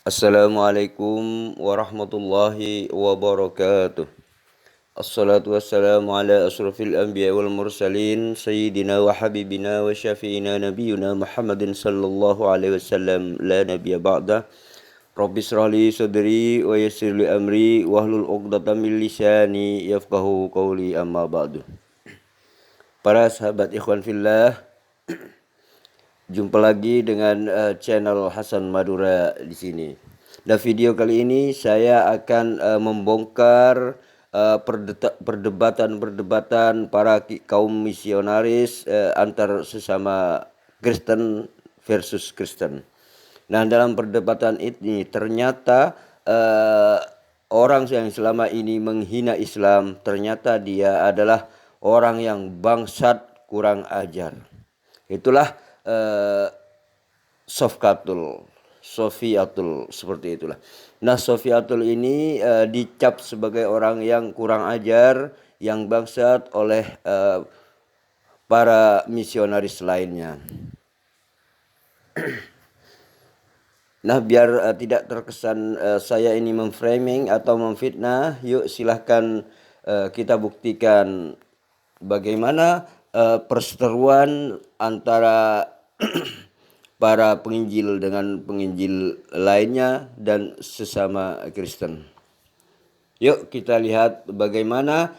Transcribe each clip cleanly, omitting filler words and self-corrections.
Assalamualaikum warahmatullahi wabarakatuh. Assalatu wassalamu ala asrafil anbiya wal mursalin sayyidina wa habibina wa syafi'ina nabiyuna Muhammadin sallallahu alaihi wasallam la nabiyya ba'da. Rabbi israh li sadri wa yassir li amri wahlul 'uqdatam min lisani yafqahu qawli amma ba'du. Para sahabat ikhwan fillah, jumpa lagi dengan channel Hasan Madura di sini. Nah, video kali ini saya akan membongkar perdebatan para kaum misionaris antar sesama Kristen versus Kristen. Nah, dalam perdebatan ini ternyata orang yang selama ini menghina Islam ternyata dia adalah orang yang bangsat, kurang ajar. Itulah Sofiatul seperti itulah. Nah, Sofiatul ini dicap sebagai orang yang kurang ajar, yang bangsat oleh para misionaris lainnya. Nah, biar tidak terkesan saya ini memframing atau memfitnah, yuk silahkan kita buktikan bagaimana perseteruan antara para penginjil dengan penginjil lainnya dan sesama Kristen. Yuk kita lihat bagaimana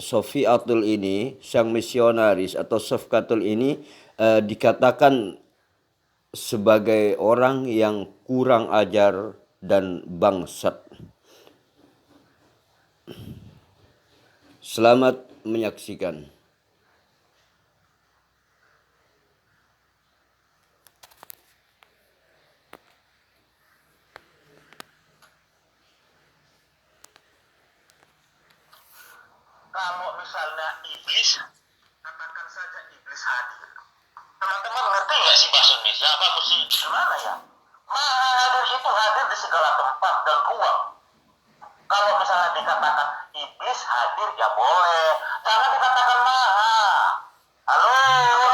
Sofiatul ini, sang misionaris atau Sofkatul ini dikatakan sebagai orang yang kurang ajar dan bangsat. Selamat menyaksikan. Kalau misalnya iblis, katakan saja iblis hadir. Teman-teman ngerti nggak sih bahasa Indonesia? Apa mesti gimana ya? Maha hadir itu hadir di segala tempat dan ruang. Kalau misalnya dikatakan iblis hadir ya boleh, jangan dikatakan maha. Halo,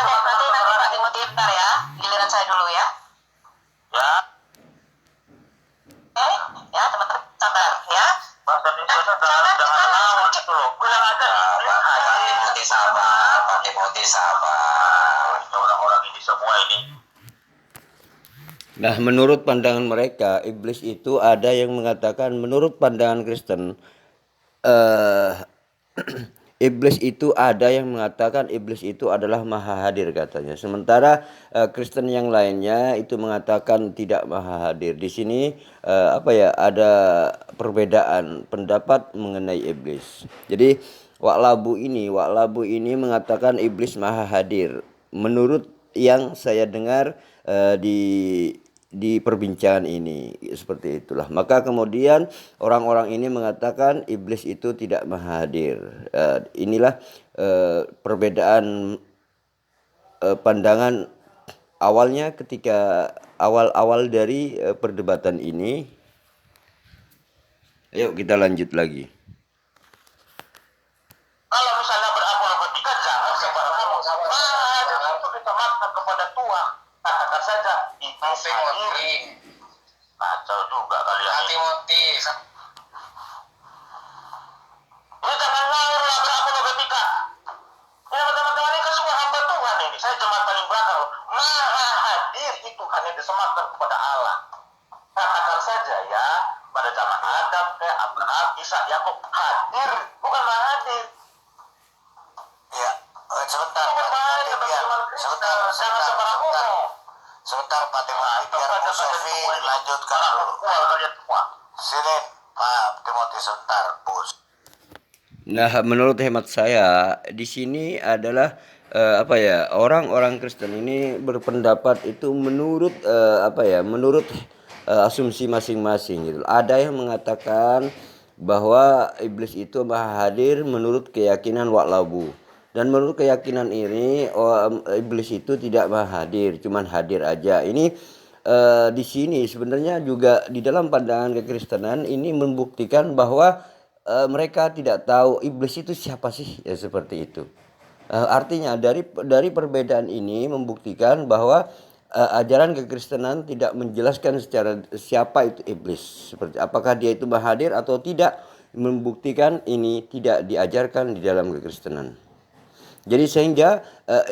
Tadi nanti Pak Timothy bentar ya, giliran saya dulu ya. ya, Ya teman-teman sabar ya. bahasa Indonesia jangan ngawur gitu loh. Bilang aja iblis hadir. Timothy sabar, Pak Timothy sabar. Orang-orang ini semua ini. Nah, menurut pandangan mereka, iblis itu ada yang mengatakan, menurut pandangan Kristen, iblis itu ada yang mengatakan iblis itu adalah maha hadir katanya. Sementara Kristen yang lainnya itu mengatakan tidak maha hadir. Di sini ada perbedaan pendapat mengenai iblis. Jadi Waklabu ini mengatakan iblis maha hadir. Menurut yang saya dengar di perbincangan ini seperti itulah. Maka kemudian orang-orang ini mengatakan iblis itu tidak maha hadir. Inilah perbedaan pandangan awalnya ketika awal-awal dari perdebatan ini. Ayo kita lanjut lagi. Kalau misalnya berapologetika jangan sembarangan ngomong hadir itu ditematkan kepada Tuhan. Katakan saja iblis hadir. Kacau juga kalian ini. Timothy, Ini jangan ngawur lah berapologetika. Ini teman-teman ini kan semua hamba Tuhan ini. Saya jemaat paling belakang loh. Maha hadir itu hanya disematkan kepada Allah. Katakan saja ya, pada zaman Adam, Abraham, Ishak, Yakub hadir, bukan maha hadir. ya sebentar Itu Pak berbahaya Timothy, bagi biar umat Kristen. sebentar Jangan sembarang ngomong. sebentar Pak Timothy, biar Bu Sofi lanjutkan dulu. Kalian semua. Sini Pak Timothy sebentar, Bu. Nah, menurut hemat saya di sini adalah orang-orang Kristen ini berpendapat itu menurut menurut asumsi masing-masing gitu. Ada yang mengatakan bahwa iblis itu maha hadir menurut keyakinan Waklabu. Dan menurut keyakinan ini iblis itu tidak maha hadir, cuman hadir aja. Ini di sini sebenarnya juga di dalam pandangan kekristenan ini membuktikan bahwa mereka tidak tahu iblis itu siapa sih, ya seperti itu. Artinya dari perbedaan ini membuktikan bahwa ajaran kekristenan tidak menjelaskan secara siapa itu iblis, seperti apakah dia itu hadir atau tidak, membuktikan ini tidak diajarkan di dalam kekristenan. Jadi sehingga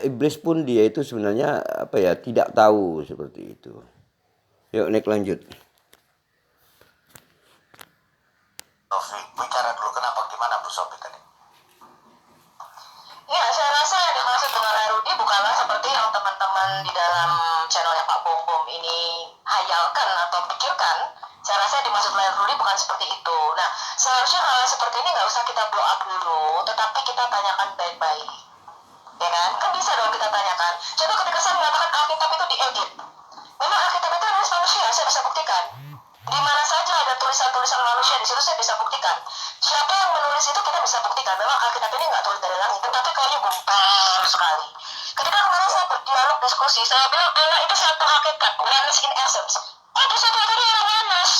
iblis pun dia itu sebenarnya tidak tahu seperti itu. Yuk naik lanjut. Sofi, bicara dulu kenapa gimana Bu Sofi tadi? Ya, saya rasa yang dimaksud dengan Rudy bukanlah seperti yang teman-teman di dalam channelnya Pak Bom Bom ini hayalkan atau pikirkan. Saya rasa yang dimaksud oleh Rudy bukan seperti itu. Nah, seharusnya hal seperti ini nggak usah kita blow up dulu, tetapi kita tanyakan baik-baik. Ya kan? Kan bisa dong kita tanyakan. Contoh ketika saya mengatakan Alkitab itu diedit. Memang Alkitab itu nulis manusia, saya bisa buktikan. Di mana saja ada tulisan-tulisan manusia, di situ saya bisa buktikan. Siapa yang menulis itu kita bisa buktikan. Memang Alkitab ini nggak tulis dari langit, tetapi kayaknya gumpal sekali. Ketika kemarin saya berdialog diskusi, saya bilang Allah itu satu hakikat, oneness in essence. Oh, itu satu tadi orang oneness.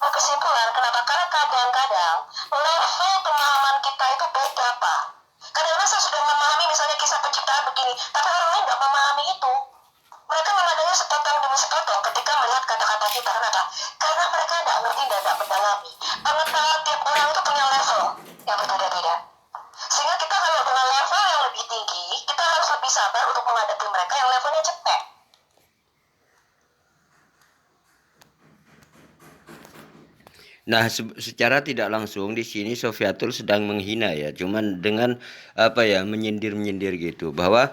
Kesimpulan, kenapa? Karena kadang-kadang level pemahaman kita itu beda, Pak. Kadang-kadang saya sudah memahami misalnya kisah penciptaan begini, tapi orang lain nggak memahami itu. Mereka memandangnya sepotong demi sepotong ketika melihat kata-kata kita. Kenapa? Karena mereka tidak ngerti dan tidak mendalami. Pengetahuan tiap orang itu punya level yang berbeda-beda. Sehingga kita kalau dengan level yang lebih tinggi, kita harus lebih sabar untuk menghadapi mereka yang levelnya cetek. Nah, secara tidak langsung di sini Sofiatul sedang menghina ya, cuman dengan menyindir-menyindir gitu bahwa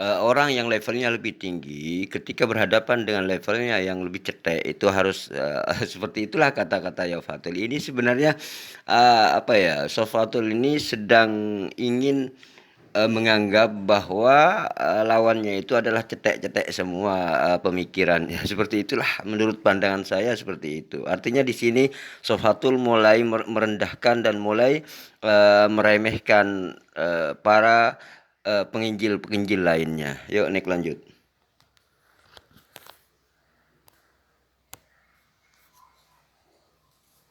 orang yang levelnya lebih tinggi ketika berhadapan dengan levelnya yang lebih cetek itu harus seperti itulah kata-kata Yofatul. Ini sebenarnya Sofiatul ini sedang ingin menganggap bahwa lawannya itu adalah cetek-cetek semua pemikiran ya, seperti itulah menurut pandangan saya seperti itu. Artinya di sini Sofatul mulai merendahkan dan mulai meremehkan para penginjil-penginjil lainnya. Yuk naik lanjut.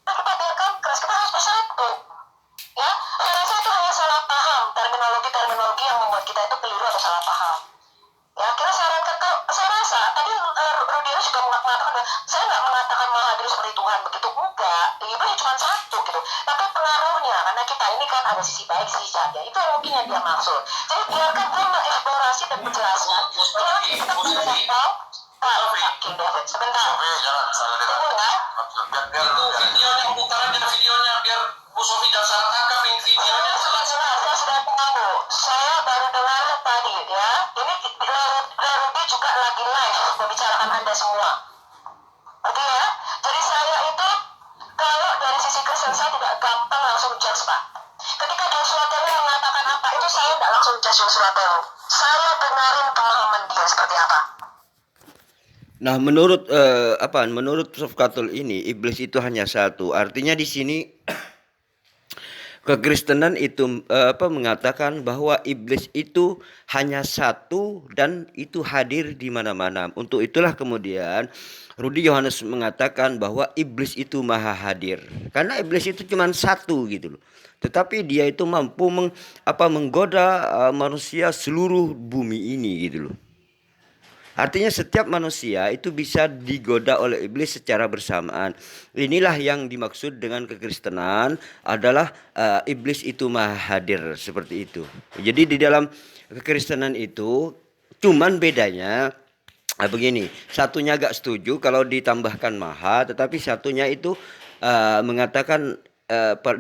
Kita biarkan keras, kita harus bersatu. Ya, saya rasa itu hanya salah paham, terminologi-terminologi yang membuat kita itu keliru atau salah paham. Ya, kita sarankan, saya rasa tadi Rudy juga mengatakan, saya nggak mengatakan Mahadir seperti Tuhan begitu, enggak, Iblis cuma satu gitu, tapi pengaruhnya karena kita ini kan ada sisi baik, sisi jahat, itu yang mungkin yang dia maksud. Jadi biarkan dia mengeksplorasi dan menjelaskan. Jangan kita bisa tahu. King David, sebentar. Tunggu ya. Itu videonya, putarannya videonya biar Bu Sofi jangan salah tangkap ini videonya jelas. Saya sudah tahu. Saya baru dengar tadi ya. Ini Rudy juga lagi live membicarakan Anda semua. Oke ya. Jadi saya itu kalau dari sisi Kristen saya tidak gampang langsung judge, Pak. Ketika Joshua Telu mengatakan apa itu saya tidak langsung judge Joshua Telu. Saya dengarin pemahaman dia seperti apa. Nah, menurut menurut Sofiatul ini iblis itu hanya satu. Artinya di sini kekristenan itu mengatakan bahwa iblis itu hanya satu dan itu hadir di mana-mana. Untuk itulah kemudian Rudy Yohanes mengatakan bahwa iblis itu maha hadir. Karena iblis itu cuma satu gitu loh. Tetapi dia itu mampu menggoda manusia seluruh bumi ini gitu loh. Artinya setiap manusia itu bisa digoda oleh iblis secara bersamaan. Inilah yang dimaksud dengan kekristenan adalah iblis itu maha hadir seperti itu. Jadi di dalam kekristenan itu cuman bedanya begini, satunya agak setuju kalau ditambahkan maha, tetapi satunya itu mengatakan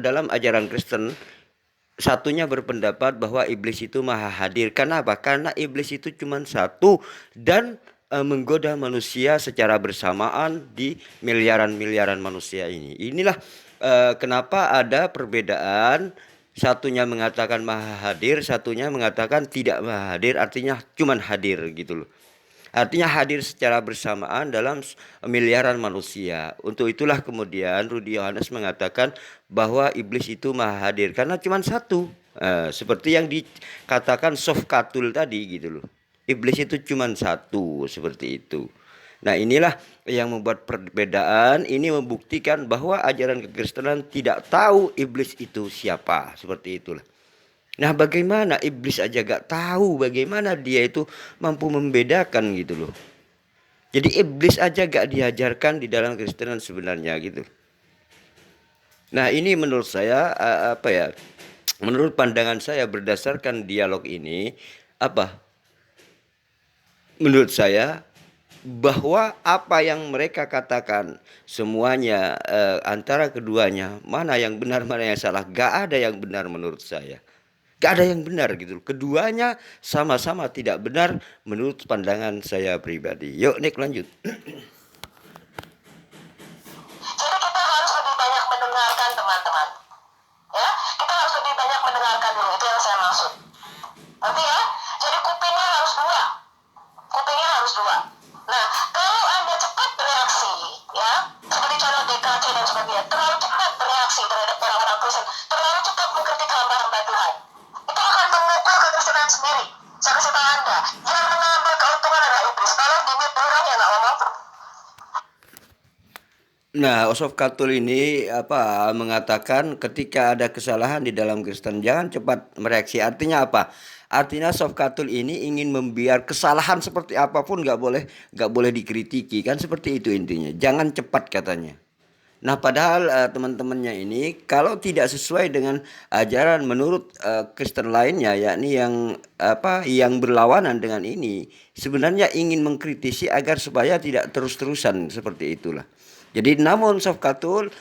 dalam ajaran Kristen satunya berpendapat bahwa iblis itu maha hadir. Kenapa? Karena iblis itu cuma satu dan menggoda manusia secara bersamaan di miliaran-miliaran manusia ini. Inilah kenapa ada perbedaan. Satunya mengatakan maha hadir, satunya mengatakan tidak maha hadir. Artinya cuma hadir gitu loh. Artinya hadir secara bersamaan dalam miliaran manusia. Untuk itulah kemudian Rudy Yohanes mengatakan bahwa iblis itu maha hadir karena cuma satu. Seperti yang dikatakan Sofiatul tadi gitu loh. Iblis itu cuma satu seperti itu. Nah, inilah yang membuat perbedaan. Ini membuktikan bahwa ajaran kekristenan tidak tahu iblis itu siapa. Seperti itulah. Nah, bagaimana iblis aja gak tahu bagaimana dia itu mampu membedakan gitu loh. Jadi iblis aja gak diajarkan di dalam Kristenan sebenarnya gitu. Nah, ini menurut saya apa ya? Menurut pandangan saya berdasarkan dialog ini apa? Menurut saya bahwa apa yang mereka katakan semuanya antara keduanya mana yang benar mana yang salah, gak ada yang benar menurut saya. Gak ada yang benar gitu. Keduanya sama-sama tidak benar menurut pandangan saya pribadi. Yuk Nick lanjut. Jadi kita harus lebih banyak mendengarkan teman-teman. Ya, kita harus lebih banyak mendengarkan dulu, itu yang saya maksud. Ngerti ya? Jadi kupingnya harus dua. Kupingnya harus dua. Nah, kalau Anda cepat bereaksi, ya, seperti contoh DKC dan sebagainya, terlalu cepat bereaksi terhadap orang-orang Kristen, terlalu cepat mengkritik hamba-hamba Tuhan, itu akan memukul kekristenan sendiri. Saya kasih tahu Anda, yang mengambil keuntungan adalah iblis. Tolong dimit orang yang nggak ngomong. Nah, Osof Katul ini apa mengatakan ketika ada kesalahan di dalam Kristen jangan cepat mereaksi. Artinya apa? Artinya Osof Katul ini ingin membiar kesalahan seperti apapun nggak boleh dikritiki kan seperti itu intinya. Jangan cepat katanya. Nah, padahal teman-temannya ini kalau tidak sesuai dengan ajaran menurut Kristen lainnya yakni yang berlawanan dengan ini sebenarnya ingin mengkritisi agar supaya tidak terus-terusan seperti itulah. Jadi namun Sofkatul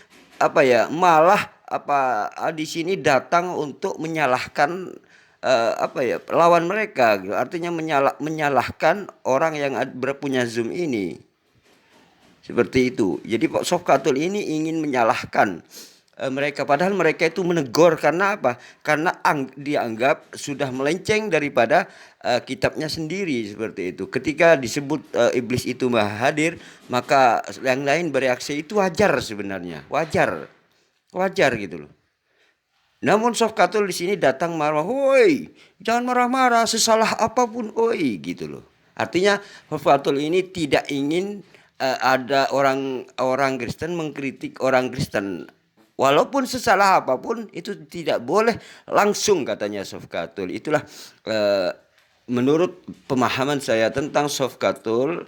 malah di sini datang untuk menyalahkan lawan mereka gitu. Artinya menyalahkan orang yang berpunya Zoom ini. Seperti itu. Jadi Pak Sofkatul ini ingin menyalahkan mereka padahal mereka itu menegur karena apa? Karena dianggap sudah melenceng daripada kitabnya sendiri seperti itu. Ketika disebut iblis itu maha hadir, maka yang lain bereaksi itu wajar sebenarnya. Wajar gitu loh. Namun Sofkatul di sini datang marah, "Woi, jangan marah-marah, sesalah apapun, oi," gitu loh. Artinya Sofkatul ini tidak ingin ada orang Kristen mengkritik orang Kristen. Walaupun sesalah apapun itu tidak boleh langsung katanya Sofkatul. Itulah menurut pemahaman saya tentang Sofkatul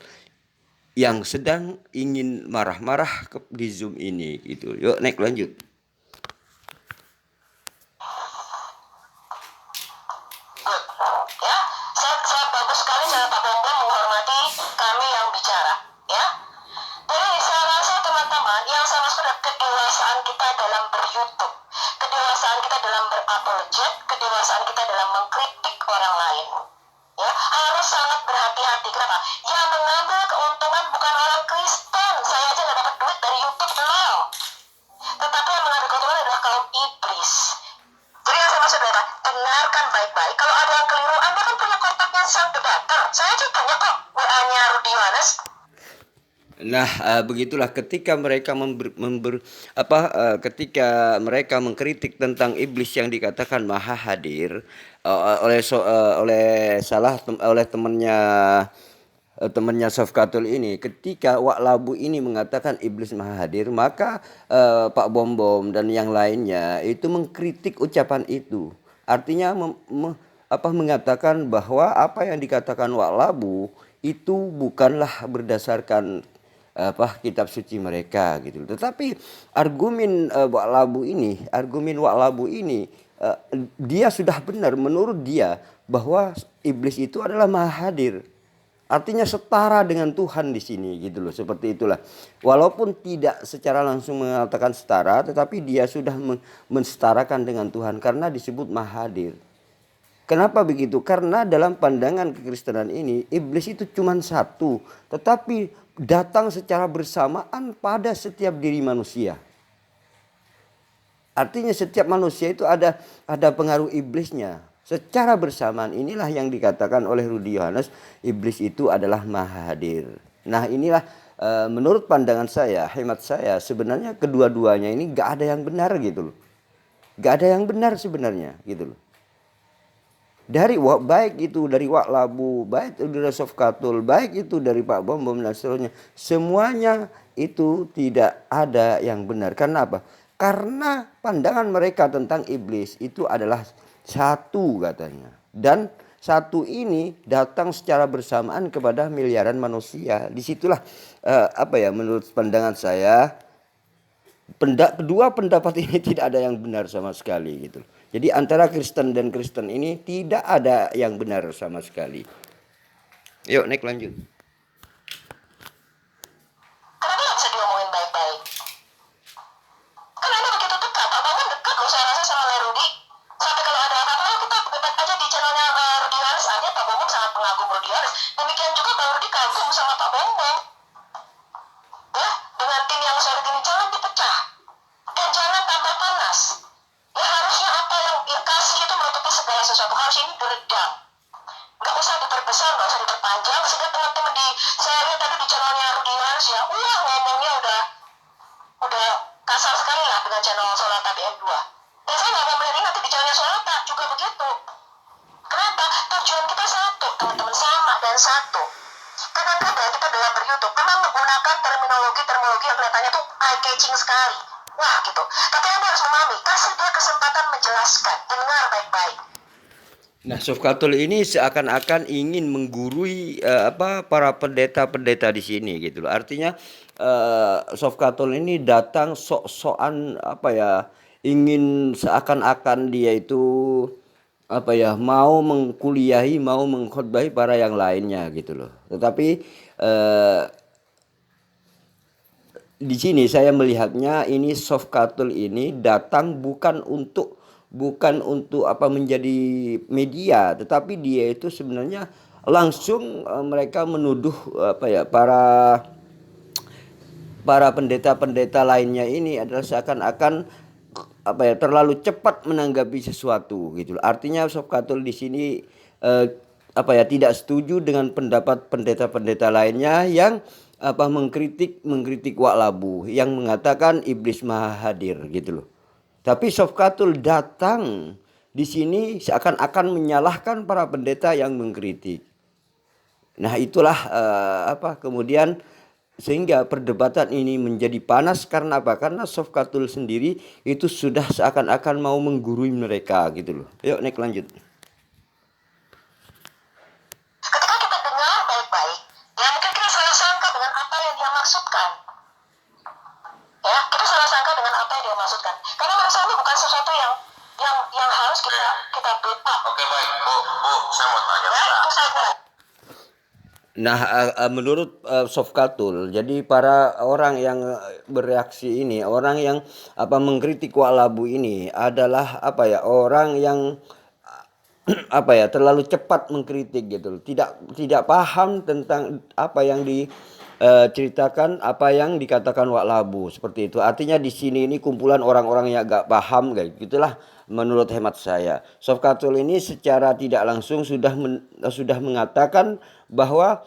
yang sedang ingin marah-marah di Zoom ini gitu. Yuk naik lanjut. Ya, saya bagus sekali cara Pak Bombom menghormati kami yang bicara, ya. Jadi saya rasa teman-teman yang sama sudah kedewasaan kita dalam ber-YouTube, kedewasaan kita dalam berapologet, kedewasaan kita dalam mengkritik orang lain, ya harus sangat berhati-hati. Kenapa? Yang mengambil keuntungan bukan orang Kristen. Saya aja nggak dapat duit dari YouTube, nol. Tetapi yang mengambil keuntungan adalah kaum iblis. Jadi yang saya maksud adalah dengarkan baik-baik. Kalau ada yang keliru, Anda kan punya kontaknya sang debater. Saya aja tanya kok WA-nya Rudi Yohanes. Nah, begitulah ketika mereka ketika mereka mengkritik tentang iblis yang dikatakan maha hadir oleh temannya Sofkatul ini, ketika Wak Labu ini mengatakan iblis maha hadir, maka Pak Bombom dan yang lainnya itu mengkritik ucapan itu. Artinya mengatakan bahwa apa yang dikatakan Wak Labu itu bukanlah berdasarkan kitab suci mereka gitu. Tetapi argumen Wak Labu ini dia sudah benar menurut dia bahwa iblis itu adalah maha hadir. Artinya setara dengan Tuhan di sini gitu loh. Seperti itulah. Walaupun tidak secara langsung mengatakan setara, tetapi dia sudah mensetarakan dengan Tuhan karena disebut maha hadir. Kenapa begitu? Karena dalam pandangan kekristenan ini iblis itu cuma satu, tetapi datang secara bersamaan pada setiap diri manusia. Artinya setiap manusia itu ada pengaruh iblisnya. Secara bersamaan inilah yang dikatakan oleh Rudi Yohanes, iblis itu adalah maha hadir. Nah, inilah menurut pandangan saya, hemat saya, sebenarnya kedua-duanya ini gak ada yang benar gitu loh. Gak ada yang benar sebenarnya gitu loh. Baik itu dari Wak Labu, baik itu dari Sofkatul, baik itu dari Pak Bombom dan seterusnya, semuanya itu tidak ada yang benar. Karena apa? Karena pandangan mereka tentang iblis itu adalah satu katanya. Dan satu ini datang secara bersamaan kepada miliaran manusia. Disitulah menurut pandangan saya kedua pendapat ini tidak ada yang benar sama sekali gitu. Jadi antara Kristen dan Kristen ini tidak ada yang benar sama sekali. Yuk naik lanjut. Kenapa nggak bisa diomongin baik-baik? Kan Anda begitu dekat, abangnya dekat loh saya rasa sama Lerudi. Sampai kalau ada apa-apa yuk kita debat aja di channelnya Rudi Haris aja. Pak Bombom sangat pengagum Rudi Haris. Demikian juga Bang Rudi kagum sama Pak Bombom. Ya, dengan tim yang solid ini jangan dipecah. Dan jangan tambah panas. Ya harusnya apa yang dikasih itu menutupi segala sesuatu. Harus ini diredam. Nggak usah diperbesar, nggak usah diperpanjang. Sehingga teman-teman saya lihat tadi di channelnya Rudi Haris ya, ngomongnya udah kasar sekali lah dengan channel Solata BM2. Dan saya nggak mau melihat nanti di channelnya Solata juga begitu. Kenapa? Tujuan kita satu, teman-teman, sama dan satu. Kadang-kadang kita dalam ber-YouTube memang menggunakan terminologi yang kelihatannya tuh eye-catching sekali. Wah gitu. Tapi Anda harus memahami, kasih dia kesempatan menjelaskan, dengar baik-baik. Nah, Sofkatul ini seakan-akan ingin menggurui para pendeta-pendeta di sini gitu loh. Artinya Sofkatul ini datang sok-sokan ingin seakan-akan dia itu mau mengkuliahi, mau mengkhotbahi para yang lainnya gitu loh. Tetapi di sini saya melihatnya ini Sofkatul ini datang bukan untuk menjadi media, tetapi dia itu sebenarnya langsung mereka menuduh para pendeta-pendeta lainnya ini adalah seakan-akan terlalu cepat menanggapi sesuatu gitu. Artinya Sofkatul di sini tidak setuju dengan pendapat pendeta-pendeta lainnya yang mengkritik Wak Labu yang mengatakan iblis maha hadir gitu loh. Tapi Sofkatul datang di sini seakan-akan menyalahkan para pendeta yang mengkritik. Nah itulah kemudian sehingga perdebatan ini menjadi panas karena apa? Karena Sofkatul sendiri itu sudah seakan-akan mau menggurui mereka gitu loh. Yuk naik lanjut. Ketika kita dengar baik-baik, ya mungkin kita salah sangka dengan apa yang dia maksudkan. Ya, kita salah sangka dengan apa yang dia maksudkan. Karena menurut saya ini bukan sesuatu yang harus kita beta. Oke baik, Bu, saya mau tanya. Ya, itu saja. Nah, menurut Sofkatul, jadi para orang yang bereaksi ini, orang yang mengkritik Wak Labu ini adalah orang yang terlalu cepat mengkritik gitu, tidak paham tentang apa yang diceritakan, apa yang dikatakan Wak Labu seperti itu. Artinya di sini ini kumpulan orang-orang yang gak paham kayak gitulah menurut hemat saya. Sofkatul ini secara tidak langsung sudah mengatakan bahwa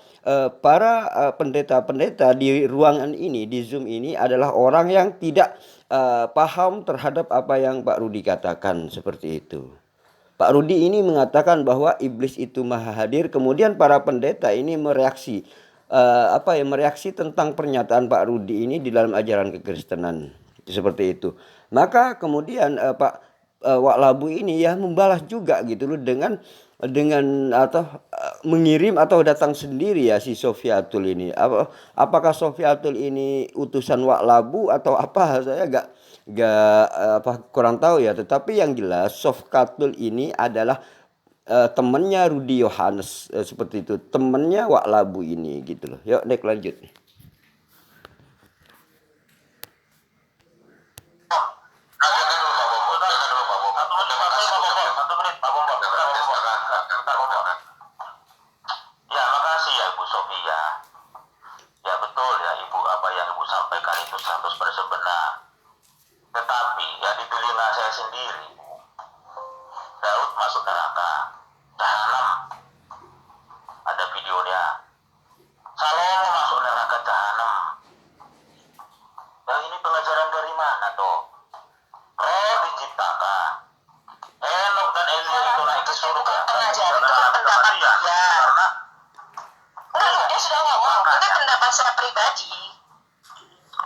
para pendeta-pendeta di ruangan ini, di Zoom ini adalah orang yang tidak paham terhadap apa yang Pak Rudi katakan seperti itu. Pak Rudi ini mengatakan bahwa iblis itu maha hadir, kemudian para pendeta ini mereaksi mereaksi tentang pernyataan Pak Rudi ini di dalam ajaran kekristenan seperti itu. Maka kemudian Wak Labu ini ya membalas juga gitu loh dengan mengirim atau datang sendiri ya si Sofiatul ini. Apakah Sofiatul ini utusan Wak Labu atau apa, saya kurang tahu ya. Tetapi yang jelas Sofkatul ini adalah temannya Rudi Yohanes seperti itu, temannya Wak Labu ini gitu loh. Yuk naik lanjut. Ya, makasih ya Ibu Sofia. Ya betul ya Ibu, apa yang Ibu sampaikan itu 100% benar. Tetapi ya di telinga saya sendiri, Daud masuk neraka, Jahanam, ada videonya. Salomo masuk neraka Jahanam. Ya ini pengajaran dari mana toh? Roh diciptakan. Henok dan Elia itu naik ke surga. Pengajaran itu kan pendapat dia. Karena Enggak, dia sudah ngomong. Ini pendapat saya pribadi.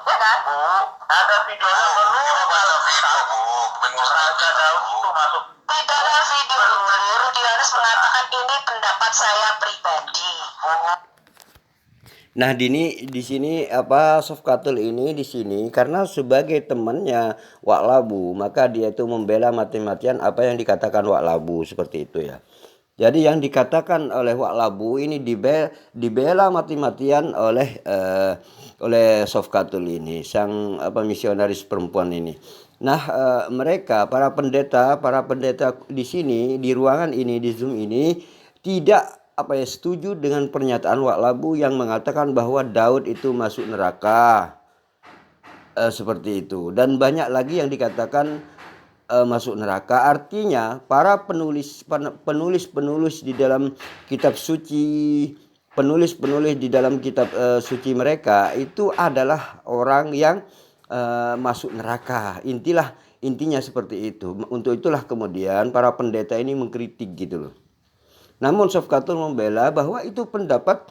ya kan? Bu, ada videonya belum? baca video, Bu. Benar. Raja Daud itu masuk. Tidak ada video. Rudi Yohanes mengatakan ini pendapat saya pribadi. Nah, di sini apa Sofkatul ini di sini karena sebagai temannya Wak Labu, maka dia itu membela mati-matian apa yang dikatakan Wak Labu seperti itu ya. Jadi yang dikatakan oleh Wak Labu ini dibela mati-matian oleh Sofkatul ini, sang apa misionaris perempuan ini. Nah, mereka para pendeta di sini di ruangan ini di Zoom ini tidak setuju dengan pernyataan Wak Labu yang mengatakan bahwa Daud itu masuk neraka seperti itu, dan banyak lagi yang dikatakan masuk neraka. Artinya para penulis di dalam kitab suci, penulis di dalam kitab suci mereka itu adalah orang yang masuk neraka. Intinya seperti itu. Untuk itulah kemudian para pendeta ini mengkritik gitu loh. Namun Sofkatul membela bahwa itu pendapat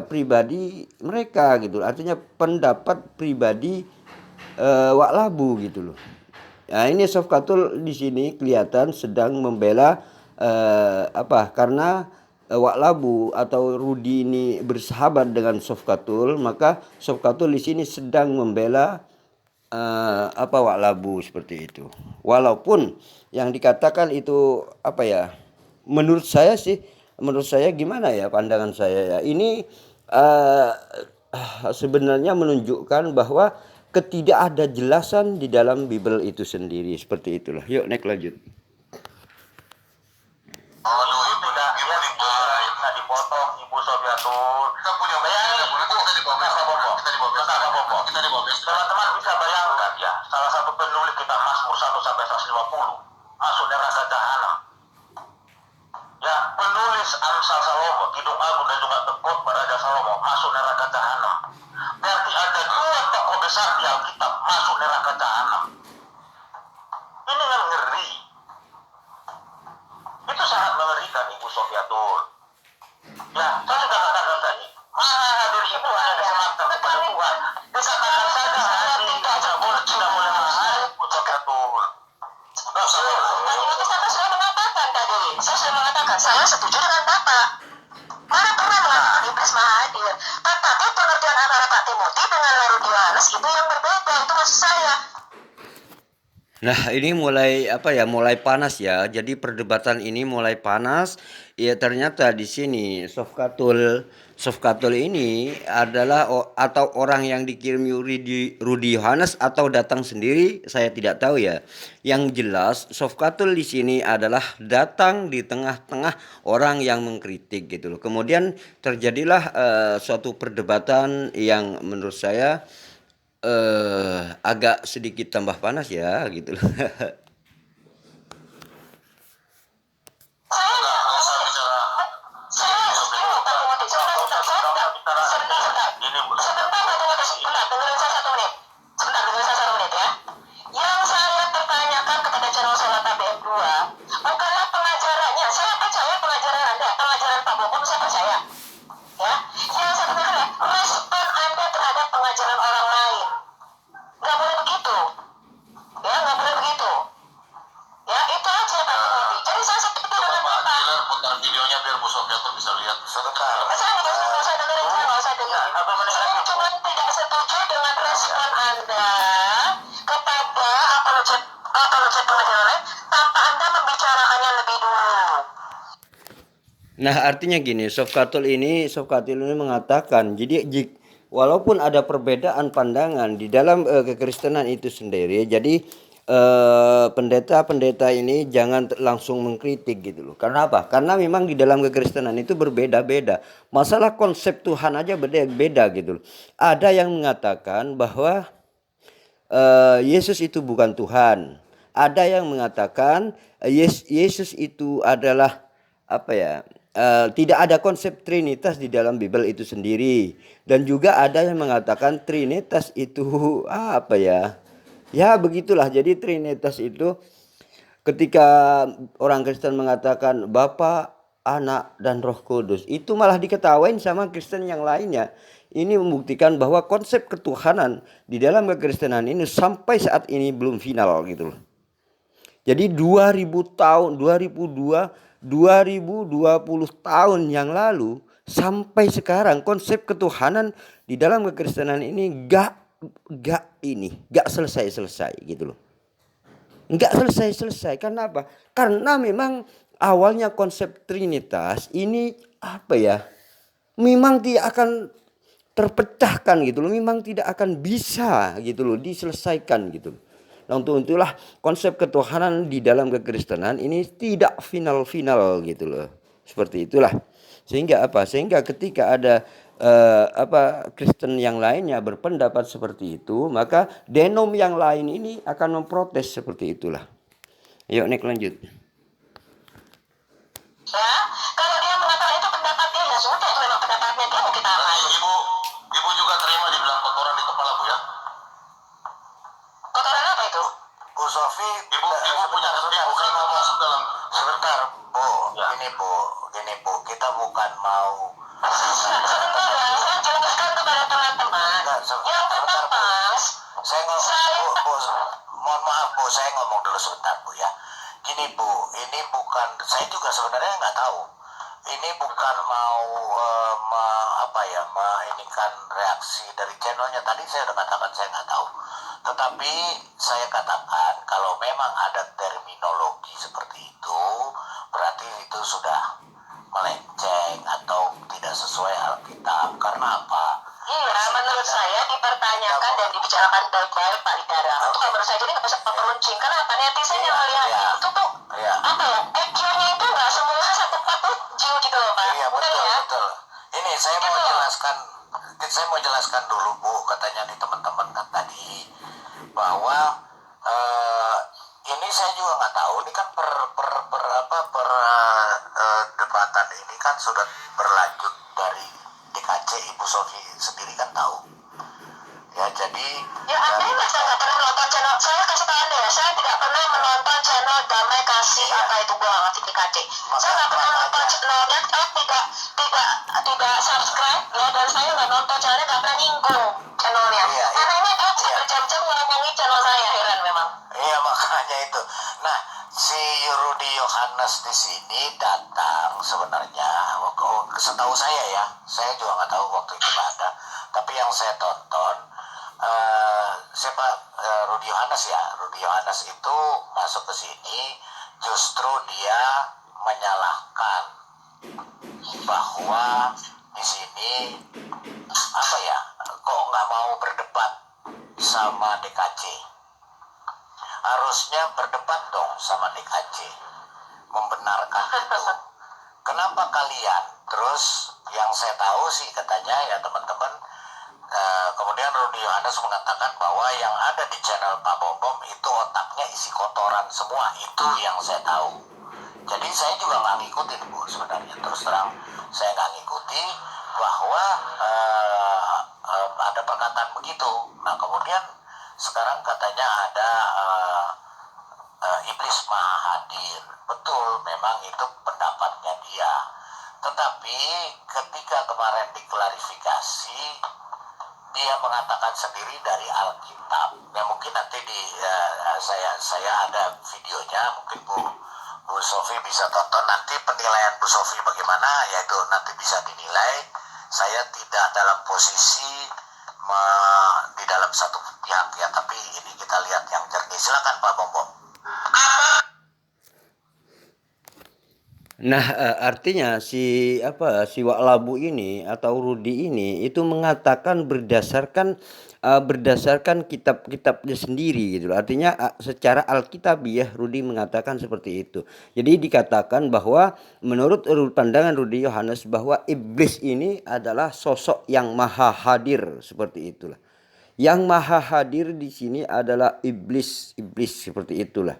pribadi mereka gitu. Artinya pendapat pribadi Wak Labu gitu loh. Nah, ini Sofkatul di sini kelihatan sedang membela karena Wak Labu atau Rudi ini bersahabat dengan Sofkatul, maka Sofkatul di sini sedang membela Wak Labu seperti itu. Walaupun yang dikatakan itu menurut saya gimana ya pandangan saya ya, ini sebenarnya menunjukkan bahwa ketidakadajelasan di dalam Bible itu sendiri, seperti itulah. Yuk naik lanjut. Aduh, itu dah dia bisa dipotong Ibu Sofiatul. Kita punya bayangin, kita di bawah Teman-teman bisa bayangkan ya, salah satu penulis kitab Mazmur 1 sampai 150 masuk neraka jahanam. Ya, penulis Amsal Salomo, Kidung Agung dan juga Khotbah Raja Salomo masuk neraka jahanam. Berarti ada dua tokoh besar di Alkitab masuk neraka jahanam. Ini kan ngeri. Itu sangat mengerikan Ibu Sofiatul. Ya, saya sudah katakan tadi, hadir itu hanya disematkan kepada Tuhan. Dikatakan saja hadir tidak boleh menghadiri Ibu Sofiatul. Saya mengatakan tadi, saya sudah mengatakan saya setuju dengan Bapak. Mana pernah mengatakan iblis maha hadir. Tetapi pengertian antara Pak Timothy dengan Rudi Yohanes itu yang berbeda. Itu maksud saya. Nah, ini mulai panas ya. Jadi perdebatan ini mulai panas. Ya ternyata di sini Sofkatul ini adalah atau orang yang dikirim Rudi Yohanes atau datang sendiri, saya tidak tahu ya. Yang jelas Sofkatul di sini adalah datang di tengah-tengah orang yang mengkritik gitu loh. Kemudian terjadilah suatu perdebatan yang menurut saya agak sedikit tambah panas ya gitu loh. videonya biar Bu Sofiatul bisa lihat sebentar. Saya cuma tidak setuju dengan respon Anda kepada apologet pengajaran lain tanpa Anda membicarakannya lebih dulu. Nah, artinya gini, Sofkatul ini mengatakan, jadi walaupun ada perbedaan pandangan di dalam kekristenan itu sendiri, jadi pendeta-pendeta ini jangan langsung mengkritik gitu loh. Karena apa? Karena memang di dalam kekristenan itu berbeda-beda. Masalah konsep Tuhan aja beda gitu loh. Ada yang mengatakan bahwa Yesus itu bukan Tuhan. Ada yang mengatakan Yesus itu adalah tidak ada konsep Trinitas di dalam Bible itu sendiri. Dan juga ada yang mengatakan Trinitas itu ya begitulah. Jadi Trinitas itu ketika orang Kristen mengatakan Bapa, Anak, dan Roh Kudus. Itu malah diketawain sama Kristen yang lainnya. Ini membuktikan bahwa konsep ketuhanan di dalam kekristenan ini sampai saat ini belum final gitu loh. Jadi 2000 tahun, 2020 tahun yang lalu sampai sekarang konsep ketuhanan di dalam kekristenan ini gak selesai gitu loh. Enggak selesai. Karena apa? Karena memang awalnya konsep Trinitas ini memang tidak akan terpecahkan gitu loh. Memang tidak akan bisa gitu loh diselesaikan gitu loh. Nah, untuk itulah konsep ketuhanan di dalam kekristenan ini tidak final gitu loh. Seperti itulah. Sehingga ketika ada Kristen yang lainnya berpendapat seperti itu, maka denom yang lain ini akan memprotes seperti itulah. Yuk, Nek, lanjut. Ya, kalau dia mengatakan itu pendapatnya, ya sudah, itu memang pendapatnya dia, mau kita apa? Ibu juga terima dibilang kotoran di kepala, Bu, ya? Kotoran apa itu? Bu Sofi, Ibu punya ibu kan masuk dalam sebentar, Bu. Ya. Gini Bu, kita bukan mau. Sebentar ya, saya jelaskan kepada teman-teman. Enggak, Yang sebentar, Bu. pertama, Saya ngomong, Bu, mohon maaf Bu, saya ngomong dulu sebentar Bu ya. Gini Bu, ini bukan, saya juga sebenarnya nggak tahu. Ini bukan mau inikan reaksi dari channelnya. Tadi saya udah katakan saya nggak tahu. Tetapi saya katakan kalau memang ada terminologi seperti itu, berarti itu sudah melenceng atau tidak sesuai Alkitab. Karena apa? iya, menurut saya dipertanyakan dan dibicarakan baik-baik Pak Lidara. Itu kalau menurut saya jadi nggak usah peruncing. Karena apa? Netizen yang melihat Iya. itu tuh EQ-nya itu nggak semuanya 147 gitu loh Pak. Iya Bukan betul ya? betul. Ini saya mau jelaskan dulu Bu, katanya nih teman-teman kan tadi bahwa ini saya juga nggak tahu. Ini kan debatan ini kan sudah berlanjut dari DKC. Ibu Sofi sendiri kan tahu. Ya jadi. Ya Anda nggak, saya nggak pernah menonton channel. Saya kasih tahu Anda ya, saya tidak pernah menonton channel Damai Kasih apa itu gua nggak ngerti DKC. Saya nggak pernah nonton channelnya, tidak subscribe ya, dan saya nggak nonton channelnya, nggak pernah nyinggung channelnya. Iya. Karena ini dia bisa berjam-jam ngomongin channel saya, heran memang. Iya makanya itu. Nah si Rudy Yohanes di sini datang sebenarnya. Setahu saya ya, saya juga nggak tahu waktu itu ada. Tapi yang saya tonton Rudy Yohanes ya. Rudy Yohanes itu masuk ke sini justru dia menyalahkan bahwa di sini kok nggak mau berdebat sama DKC. Harusnya berdebat dong sama DKC, membenarkan itu. Kenapa kalian? Terus yang saya tahu sih katanya ya teman-teman, kemudian Rudy Yohanes mengatakan bahwa yang ada di channel Pak Bom itu otaknya isi kotoran semua. Itu yang saya tahu. Jadi saya juga nggak ngikutin Bu sebenarnya. Terus terang saya nggak ngikuti bahwa ada perkataan begitu. Nah kemudian sekarang katanya ada iblis maha hadir. Betul, memang itu pendapatnya dia. Tetapi ketika kemarin diklarifikasi, dia mengatakan sendiri dari Alkitab. Ya mungkin nanti saya ada videonya, mungkin Bu Sofi bisa tonton nanti penilaian Bu Sofi bagaimana, yaitu nanti bisa dinilai. Saya tidak dalam posisi di dalam satu pihak ya, tapi ini kita lihat yang jernih. Silakan Pak Bom. Nah, artinya si Wak Labu ini atau Rudi ini itu mengatakan berdasarkan kitab-kitabnya sendiri gitu. Artinya secara alkitabiah Rudi mengatakan seperti itu. Jadi dikatakan bahwa menurut pandangan Rudi Yohanes bahwa iblis ini adalah sosok yang maha hadir, seperti itulah. Yang maha hadir di sini adalah iblis seperti itulah.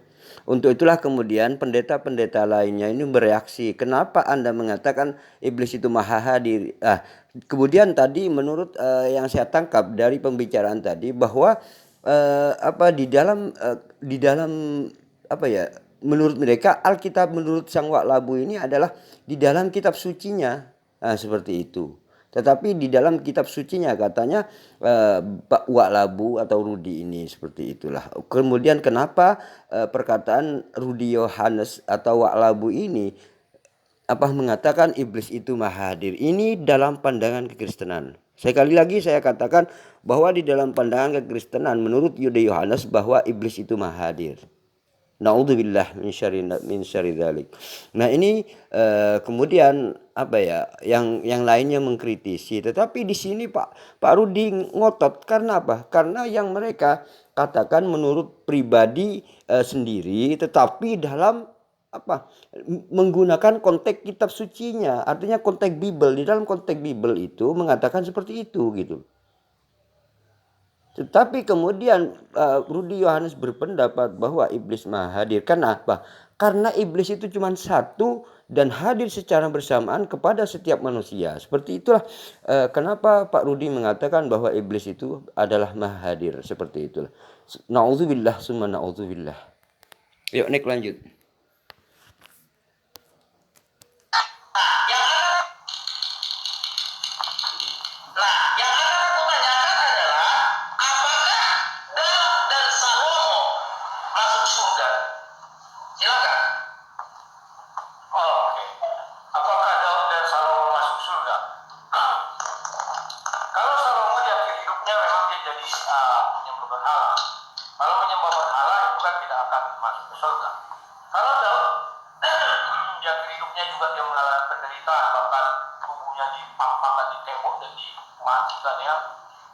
Untuk itulah kemudian pendeta-pendeta lainnya ini bereaksi. Kenapa Anda mengatakan iblis itu maha hadir? Kemudian tadi menurut yang saya tangkap dari pembicaraan tadi bahwa di dalam menurut mereka Alkitab menurut Sang Waklabu ini adalah di dalam kitab sucinya. Nah, seperti itu. Tetapi di dalam kitab sucinya katanya Pak Waklabu atau Rudi ini seperti itulah. Kemudian kenapa perkataan Rudi Yohanes atau Waklabu ini mengatakan iblis itu maha hadir? Ini dalam pandangan kekristenan. Sekali lagi saya katakan bahwa di dalam pandangan kekristenan menurut Yuda Yohanes bahwa iblis itu maha hadir. Naudzubillah min syarri dzalik. Nah, ini kemudian yang lainnya mengkritisi, tetapi di sini Pak Rudi ngotot karena apa? Karena yang mereka katakan menurut pribadi sendiri, tetapi dalam menggunakan konteks kitab sucinya, artinya konteks Bible. Di dalam konteks Bible itu mengatakan seperti itu gitu. Tetapi kemudian Rudi Yohanes berpendapat bahwa iblis maha hadir. Kenapa? Karena iblis itu cuma satu dan hadir secara bersamaan kepada setiap manusia. Seperti itulah kenapa Pak Rudi mengatakan bahwa iblis itu adalah maha hadir. Seperti itulah. Na'udzubillah summa na'udzubillah. Yuk, Nek lanjut.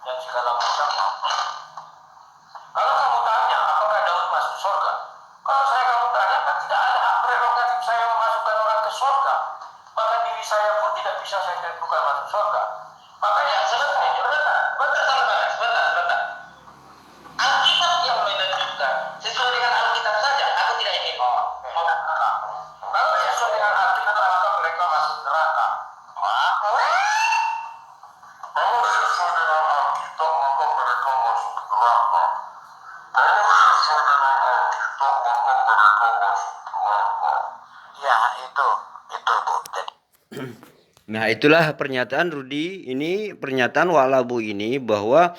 Dan segala macam. Kalau kamu tanya apakah Daud masuk surga, kalau saya kamu tanya kan tidak ada hak prerogatif saya memasukkan orang ke surga, maka diri saya pun tidak bisa saya tentukan masuk surga. Makanya sebentar. Alkitab yang menentukan. Sesuai dengan Alkitab saja, aku tidak ingin. Kalau sesuai dengan Alkitab, maka mereka masuk neraka. Nah, itulah pernyataan Rudi ini, pernyataan Waklabu ini bahwa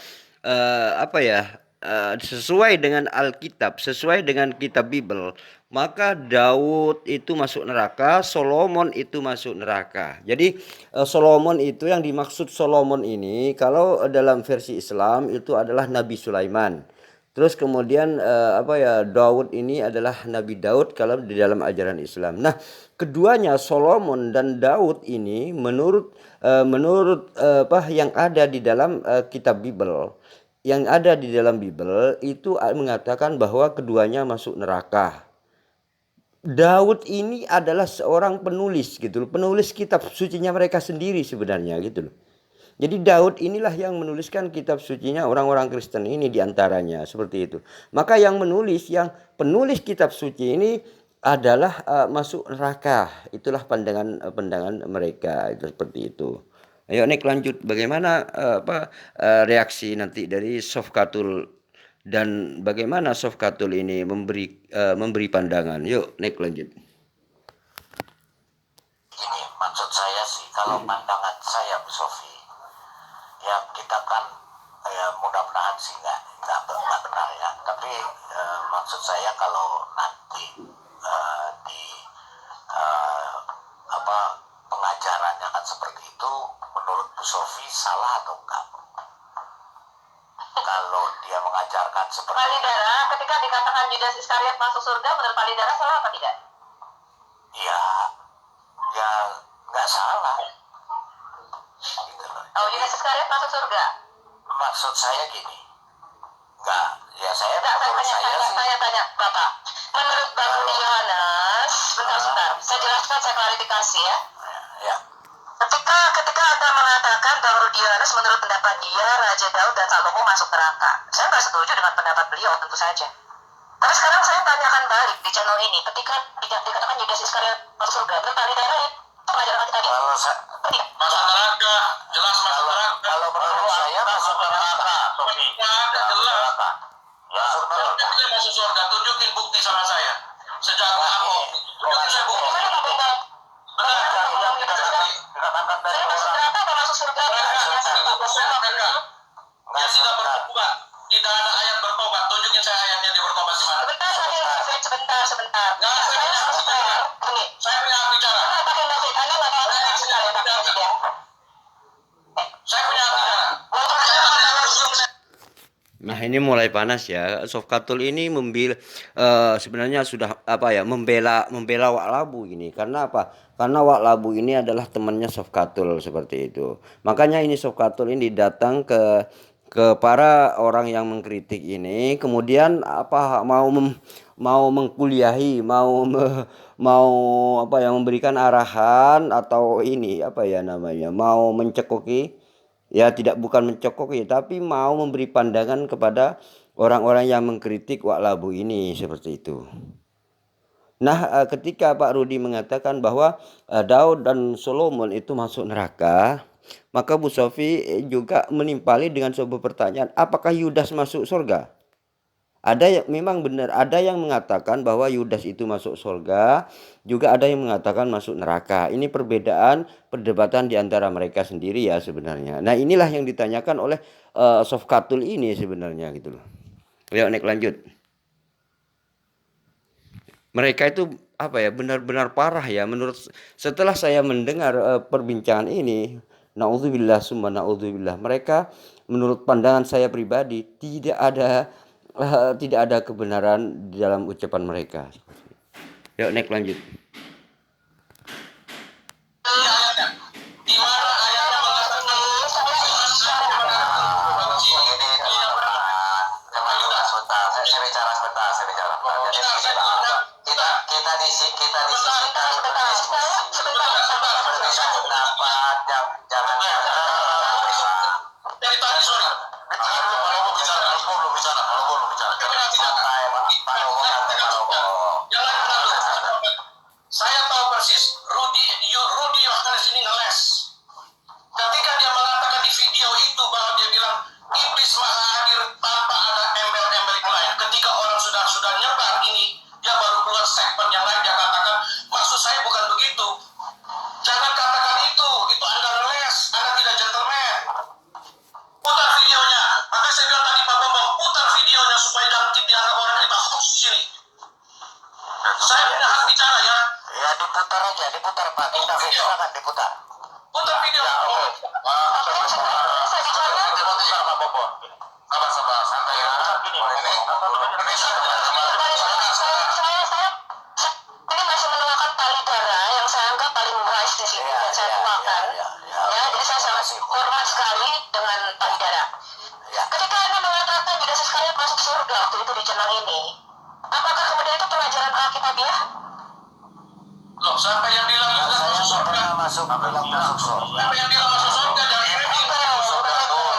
sesuai dengan Alkitab, sesuai dengan kitab Bible, maka Daud itu masuk neraka, Solomon itu masuk neraka. Jadi Solomon itu yang dimaksud Solomon ini kalau dalam versi Islam itu adalah Nabi Sulaiman. Terus kemudian Daud ini adalah Nabi Daud kalau di dalam ajaran Islam. Nah, keduanya Solomon dan Daud ini menurut yang ada di dalam kitab Bible, yang ada di dalam Bible itu mengatakan bahwa keduanya masuk neraka. Daud ini adalah seorang penulis gitu loh, penulis kitab sucinya mereka sendiri sebenarnya gitu loh. Jadi Daud inilah yang menuliskan kitab sucinya orang-orang Kristen ini diantaranya seperti itu. Maka yang penulis kitab suci ini adalah masuk neraka. Itulah pandangan mereka itu seperti itu. Ayo Nek lanjut, bagaimana reaksi nanti dari Sofkatul dan bagaimana Sofkatul ini memberi pandangan. Yuk Nek lanjut. Ini maksud saya sih, kalau pandangan saya Bu Sofi, ya kita kan mudah-mudahan sih nggak benar ya, tapi maksud saya kalau nanti di pengajarannya kan seperti itu, menurut Bu Sofi salah atau enggak? Kalau dia mengajarkan seperti itu. Palidara, ketika dikatakan Yudas Iskariot masuk surga, menurut Palidara salah apa tidak? Ya nggak salah. Gitu loh. Oh, Yudas Iskariot masuk surga? Maksud saya gini, nggak, ya saya tanya Bapak. Menurut Bang Rudi Yohanes, sebentar, saya jelaskan, saya klarifikasi ya. Ya. Ketika Anda mengatakan Bang Rudi Yohanes menurut pendapat dia Raja Daud dan Salomo masuk neraka, saya nggak setuju dengan pendapat beliau tentu saja. Tapi sekarang saya tanyakan balik di channel ini, ketika dikatakan Yudas Iskariot masuk surga, menurut Palidara itu pengajaran kita tadi. Kalau Masuk neraka, jelas masuk neraka. kalau menurut saya masuk neraka, Sofi. Jelas. Masuk neraka. Dia masuk surga, tunjukin bukti sama saya. Sejak Nah, ini mulai panas ya. Sofkatul ini sebenarnya sudah apa ya, membela Wak Labu ini. Karena apa? Karena Wak Labu ini adalah temannya Sofkatul seperti itu. Makanya ini Sofkatul ini datang ke para orang yang mengkritik ini, kemudian apa mau mengkuliahi, mau apa ya, memberikan arahan atau ini apa ya namanya, mau mencekoki. Ya tidak, bukan mencokoki, tapi mau memberi pandangan kepada orang-orang yang mengkritik Wak Labu ini seperti itu. Nah, ketika Pak Rudi mengatakan bahwa Daud dan Solomon itu masuk neraka, maka Bu Sofi juga menimpali dengan sebuah pertanyaan, apakah Yudas masuk surga? Ada yang memang benar, ada yang mengatakan bahwa Yudas itu masuk surga, juga ada yang mengatakan masuk neraka. Ini perbedaan perdebatan di antara mereka sendiri ya sebenarnya. Nah, inilah yang ditanyakan oleh Sofkatul ini sebenarnya gitu loh. Yuk naik lanjut. Mereka itu apa ya, benar-benar parah ya menurut, setelah saya mendengar perbincangan ini, naudzubillah summa naudzubillah, mereka menurut pandangan saya pribadi tidak ada kebenaran di dalam ucapan mereka. Yuk naik lanjut. Di mana ayatnya mengatakan dari tadi, sorry. Saya tahu persis, Rudy Yohanes ini ngeles. Ketika dia mengatakan di video itu bahwa dia bilang iblis maha hadir tanpa ada embel-embel yang lain. Ketika orang sudah nyebar ini, dia baru keluar segmen yang lain, dia katakan, maksud saya bukan begitu. Jangan katakan itu Anda ngeles, Anda tidak gentleman. Putar videonya. Makanya saya bilang tadi Pak Bambang, putar videonya supaya jangan dianggap orang kita hoax di sini. Saya punya hak bicara ya. Ya diputar aja, diputar Pak. Kita silakan diputar. Putar video. Sabar, santai ya. Ini masih menemukan tali darah yang saya anggap paling wise di sini dan saya tuakan. Ya, jadi saya sangat hormat sekali dengan tali darah. Ketika Anda mengatakan Yudas Iskariot masuk surga waktu itu di jenang ini, apakah kemudian itu pelajaran Alkitabiah? Loh, siapa yang bilang Yudas masuk surga? Masuk surga. Siapa yang bilang masuk surga? Jangan framing.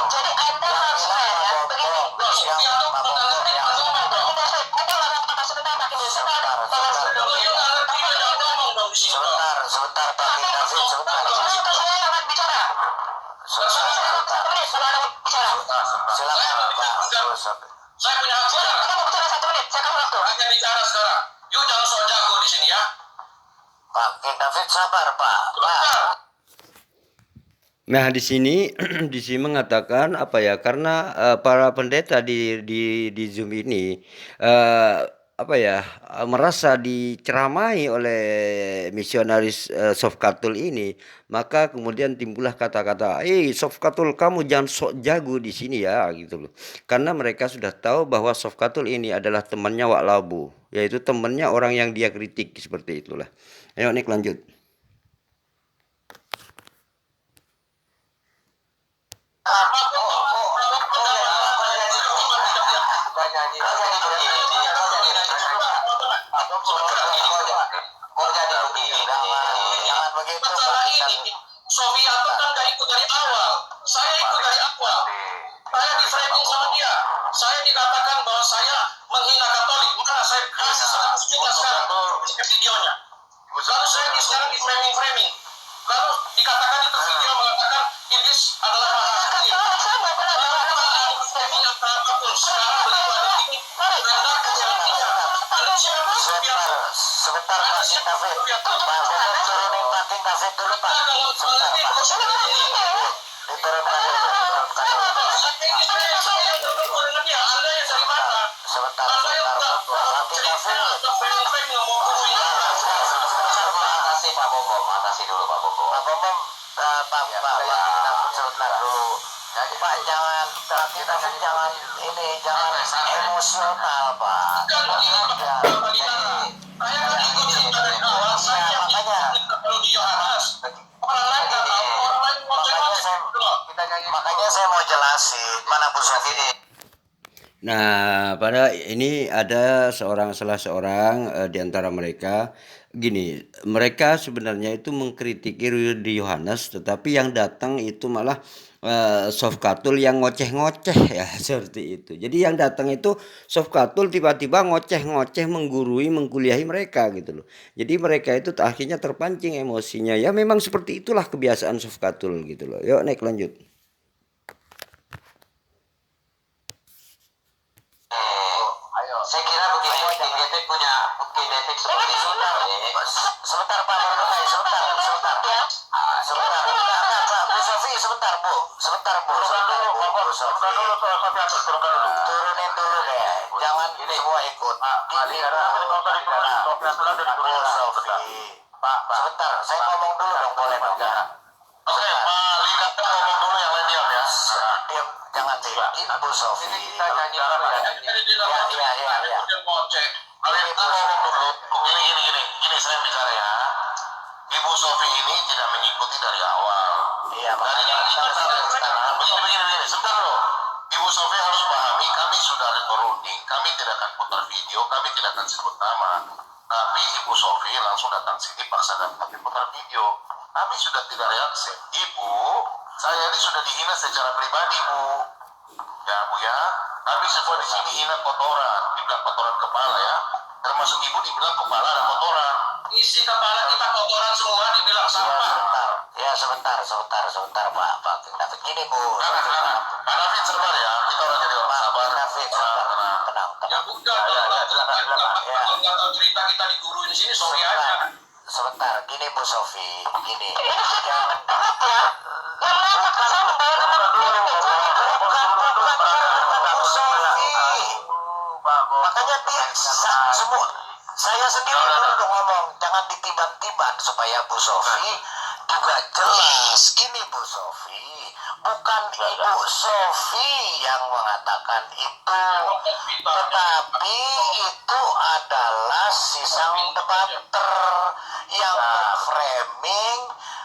Jadi Anda harus fair ya, begini. Loh, Sofia tuh mengerti ngomong dong. Anda nggak mau kata sebentar Pak Indus. Loh, you nggak ngerti lo jangan ngomong dong di sini dong. Sebentar Pak David, sebentar. Saya yang akan bicara. Satu menit, kalau Anda mau bicara. Silakan Pak. Saya punya hak bicara. Kita mau bicara 1 menit, saya kasih waktu. Hanya bicara sekarang. You jangan sok jago di sini ya. Pak David sabar Pak. Nah, di sini di sini mengatakan apa ya? Karena para pendeta di Zoom ini apa ya, merasa diceramai oleh misionaris Sofkatul ini, maka kemudian timbullah kata-kata, Sofkatul, kamu jangan sok jago di sini ya gitu loh. Karena mereka sudah tahu bahwa Sofkatul ini adalah temannya Wak Labu, yaitu temannya orang yang dia kritik seperti itulah. Ayo Nik lanjut. Masalah ini, Sofiato kan gak ikut dari awal. Saya ikut dari awal. Saya di framing sama dia. Saya dikatakan bahwa saya menghina Katolik. Mana saya kasih 100 juta sekarang ke videonya. Lalu saya sekarang di framing. Lalu dikatakan itu video mengatakan iblis adalah maha hadir. Saya nggak pernah Framing apapun. Sekarang begitu ada ini, Anda kejalannya. Ada siapa Sofiato? Sebentar Pak David. Pak David turunin Pak David dulu Pak. Sebentar Pak. Diturunkan dulu. Sebentar Pak David. Makasih Pak Bobo. Pak Bombom, Pak sebentar dulu. Jadi Pak jangan tapi jangan ini jangan emosional Pak. Makanya saya mau jelasin mana Bu Sofi ini. Nah, pada ini ada salah seorang di antara mereka gini, mereka sebenarnya itu mengkritiki Rudy Yohanes, tetapi yang datang itu malah Sofkatul yang ngoceh-ngoceh ya seperti itu. Jadi yang datang itu Sofkatul tiba-tiba ngoceh-ngoceh menggurui, mengkuliahi mereka gitu loh. Jadi mereka itu akhirnya terpancing emosinya. Ya memang seperti itulah kebiasaan Sofkatul gitu loh. Yuk naik lanjut. Saya kira begini, Bukti Detik seperti itu. Sebentar Pak, sebentar. Enggak, Pak, Bu Sofi, sebentar Bu. Bu Sofi. Turunin dulu deh, jangan semua ikut. Gini Bu Sofi. Pak, sebentar, saya ngomong dulu dong, boleh dong? Oke, Pak Lina ngomong dulu, yang lain diam ya. Diam, jangan diam. Ini Bu Sofi. Kita nyanyi dulu ya. Jadi di dalam dia ngoceh. Kalian ngomong dulu. Gini saya bicara ya. Ibu Sofi ini tidak mengikuti dari awal. Iya, makanya Begini. Sebentar loh. Ibu Sofi harus pahami, kami sudah recording, kami tidak akan putar video, kami tidak akan sebut nama. Tapi Ibu Sofi langsung datang sini paksa datang putar video. Kami sudah tidak reaksi. Ibu, saya ini sudah dihina secara pribadi, Bu. Ya, Bu ya. Kami semua di sini hina kotoran, dibilang kotoran kepala ya. Termasuk Ibu dibilang kepala ada kotoran. Isi kepala kita kotoran semua, dibilang sampah. Sebentar Pak David. Gini Bu. Pak David sabar ya, kita orang jadi orang sabar. David, tenang. Ya udah, kalau nggak tahu cerita kita diguruin di sini, sorry aja. Sebentar, gini Bu Sofi, gini. Bu Sofi. Makanya dia semua saya sendiri dulu udah ngomong jangan ditiban-tiban supaya Bu Sofi juga jelas. Gini Bu Sofi, bukan Ibu Sofi yang mengatakan itu, tetapi itu adalah si sang debater yang memframing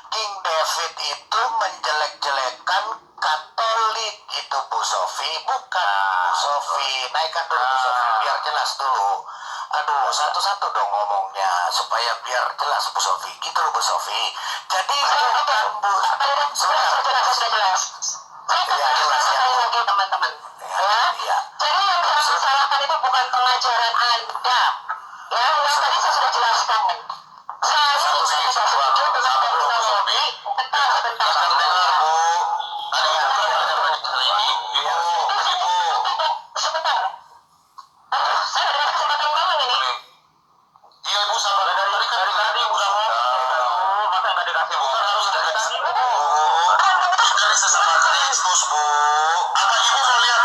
King David itu menjelek-jelekan Katolik. Itu Bu Sofi, bukan Bu Sofi. Naikkan dulu Bu Sofi biar jelas dulu. Aduh, satu-satu dong ngomongnya supaya biar jelas Bu Sofi. Gitu loh Bu Sofi. Jadi bukan Bu. Sebentar. Sudah jelas. Saya Ya, jelas ya. sekali lagi teman-teman. Ya. Iya. Jadi yang disalahkan itu bukan pengajaran Anda. Ya, yang tadi saya sudah jelaskan. Saya tidak setuju dengan terminologi. Bentar. Sebentar. Saya udah dikasih kesempatan ngomong ini. Iya Ibu sabar, dari tadi udah ngomong. Masa nggak dikasih bukan harus dari tadi. Dari sesama Kristus Bu. Apa Ibu mau lihat?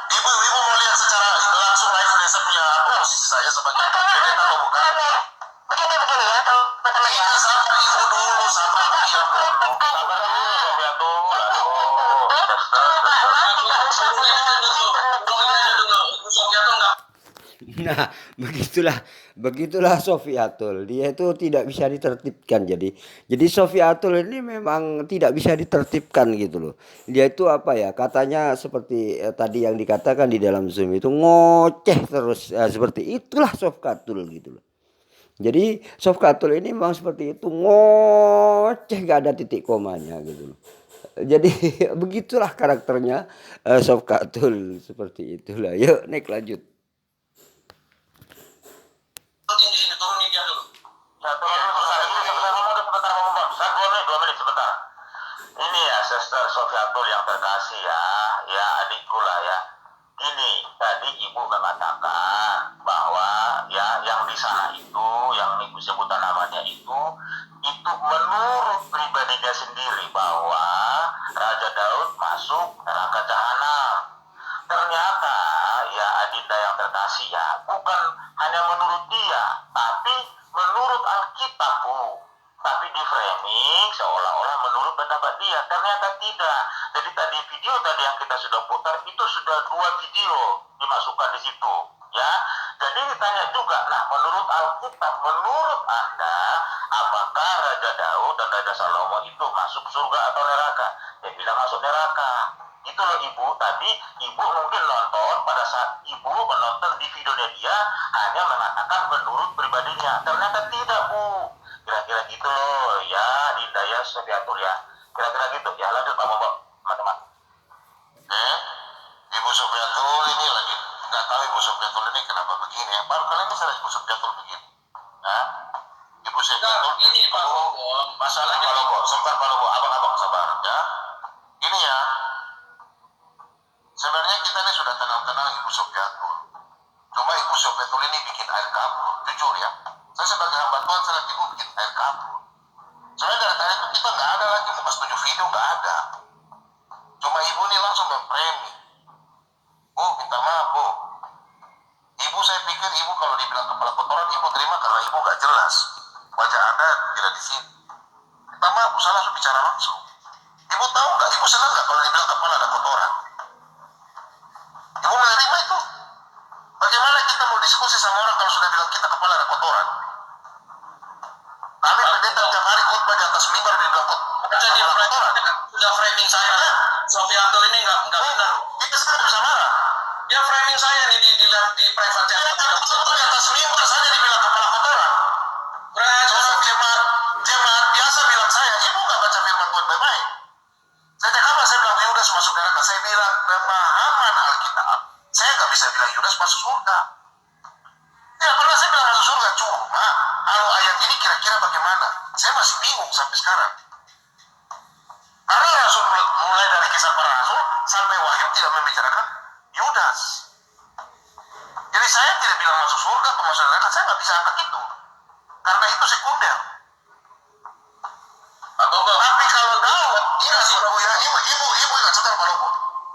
Ibu mau lihat secara langsung live saya punya saya sebagai pendeta atau bukan? Begini ya teman-teman ya. Sabar Ibu dulu, sabar diam dulu. Sabar dulu, Sofia tunggu. Nah, begitulah Sofiatul. Dia itu tidak bisa ditertibkan. Jadi Sofiatul ini memang tidak bisa ditertibkan gitu loh. Dia itu apa ya? Katanya seperti tadi yang dikatakan di dalam Zoom itu ngoceh terus. Seperti itulah Sofiatul gitu loh. Jadi Sofiatul ini memang seperti itu, ngoceh gak ada titik komanya gitu loh. Jadi begitulah karakternya Sofiatul, seperti itulah. Yuk naik lanjut. Di sini turunin dia dulu. Sebentar, sebentar. Ini ya Sister Sofiatul yang terkasih ya, ya adikku lah ya. Ini tadi ibu mengatakan bahwa ya yang di sana itu, yang ibu sebutkan namanya itu menurut pribadinya sendiri bahwa Raja Daud masuk neraka jahanam. Ternyata ya Adinda yang terkasih ya, bukan hanya menurut dia, tapi menurut Alkitab Bu. tapi di framing seolah-olah menurut pendapat dia. Ternyata tidak. Jadi tadi video tadi yang kita sudah putar itu sudah 2 video dimasukkan di situ, ya. Jadi ditanya juga, nah menurut Alkitab, menurut Anda, apakah Raja Daud dan Raja Salomo itu masuk surga atau neraka? Dia bilang masuk neraka. Itu loh Ibu, tadi Ibu mungkin nonton, pada saat Ibu menonton di videonya dia hanya mengatakan menurut pribadinya. Ternyata tidak, Bu. Kira-kira gitu loh, ya Dinda ya, sudah diatur ya. Kira-kira gitu, ya lanjut Pak Bobo, teman-teman. Ibu Supiatul ini lagi nggak tahu Ibu Supiatul ini kenapa begini. Baru kali ini saya Ibu Supiatul begini. Nah, Ibu Supiatul ini Pak Bobo, masalahnya Pak Lobo, sebentar Pak Lobo, abang-abang sabar ya. Ini ya, sebenarnya kita ini sudah tenang-tenang Ibu Supiatul. Cuma Ibu Supiatul ini bikin air kabur, jujur ya. Saya sebagai hamba Tuhan, saya lagi Ibu bikin air kabur. Sebenarnya dari tadi itu kita nggak ada lagi mau setuju video, nggak ada. Cuma Ibu ini langsung mempremi. Bu, minta maaf Bu. Ibu saya pikir Ibu kalau dibilang kepala kotoran Ibu terima karena Ibu nggak jelas. Wajah Anda tidak di sini. Minta maaf Bu, saya langsung bicara langsung. Ibu tahu nggak? Ibu senang nggak kalau dibilang kepala ada kotoran? Ibu menerima itu? Bagaimana kita mau diskusi sama orang kalau sudah bilang kita kepala ada kotoran? Kami pendeta tiap hari khotbah di atas mimbar dibilang jadi kotoran. sudah framing saya. Sofiatul ini nggak benar. Kita sekarang bisa marah. Ya framing saya nih di private chat. Di atas mimbar saja dibilang kepala kotoran. Seorang jemaat biasa bilang saya, Ibu nggak baca firman Tuhan baik-baik. Sejak kapan saya bilang Yudas masuk neraka? Saya bilang pemahaman Alkitab. Saya nggak bisa bilang Yudas masuk surga. Tidak pernah saya bilang masuk surga. Cuma kalau ayat ini kira-kira bagaimana? Saya masih bingung sampai sekarang. Karena Rasul mulai dari kisah para Rasul sampai Wahyu tidak membicarakan Yudas. Jadi saya tidak bilang masuk surga atau masuk neraka. Saya nggak bisa angkat itu. Karena itu sekunder. Pak Bobo, Tapi kalau Daud, ingat ya, ibu ingat sebentar Pak Lobo.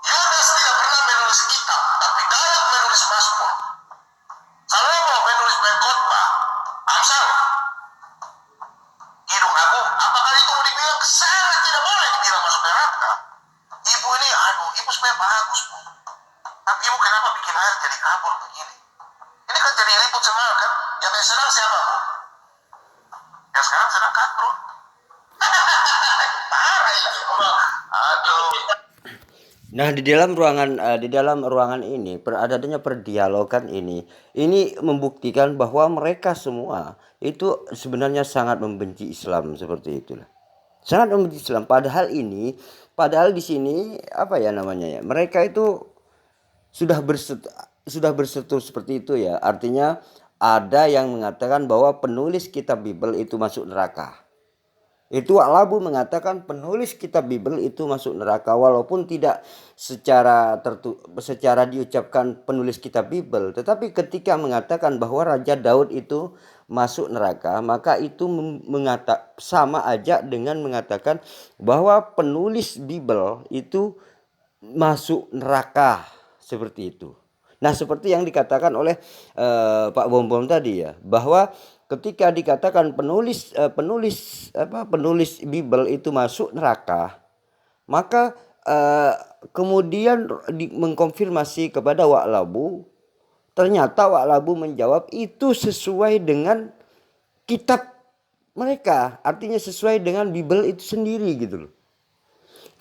Yudas tidak pernah menulis kitab, tapi Daud menulis Mazmur. Salomo menulis khotbah. Amsal. Hidung Agung. Apakah itu mau dibilang? Sangat tidak boleh dibilang masuk neraka. Ibu ini, ibu sebenarnya bagus Bu. Tapi ibu kenapa bikin air jadi kabur begini? Ini kan jadi ribut semua kan? Yang senang siapa Bu? Yang sekarang senang katro. Parah ini. Aduh. Nah, di dalam ruangan ini adanya perdialogan ini membuktikan bahwa mereka semua itu sebenarnya sangat membenci Islam, seperti itulah. Sangat membenci Islam. Padahal di sini apa ya namanya ya? Mereka itu sudah bersetur seperti itu ya. Artinya ada yang mengatakan bahwa penulis kitab Bible itu masuk neraka. Itu Wak-Labu mengatakan penulis kitab Bible itu masuk neraka, walaupun tidak secara diucapkan penulis kitab Bible, tetapi ketika mengatakan bahwa Raja Daud itu masuk neraka, maka itu sama aja dengan mengatakan bahwa penulis Bible itu masuk neraka, seperti itu. Nah, seperti yang dikatakan oleh Pak Bom tadi ya, bahwa ketika dikatakan penulis Bible itu masuk neraka, maka kemudian mengkonfirmasi kepada Wak-Labu, ternyata Wak-Labu menjawab itu sesuai dengan kitab mereka, artinya sesuai dengan Bible itu sendiri gitu loh.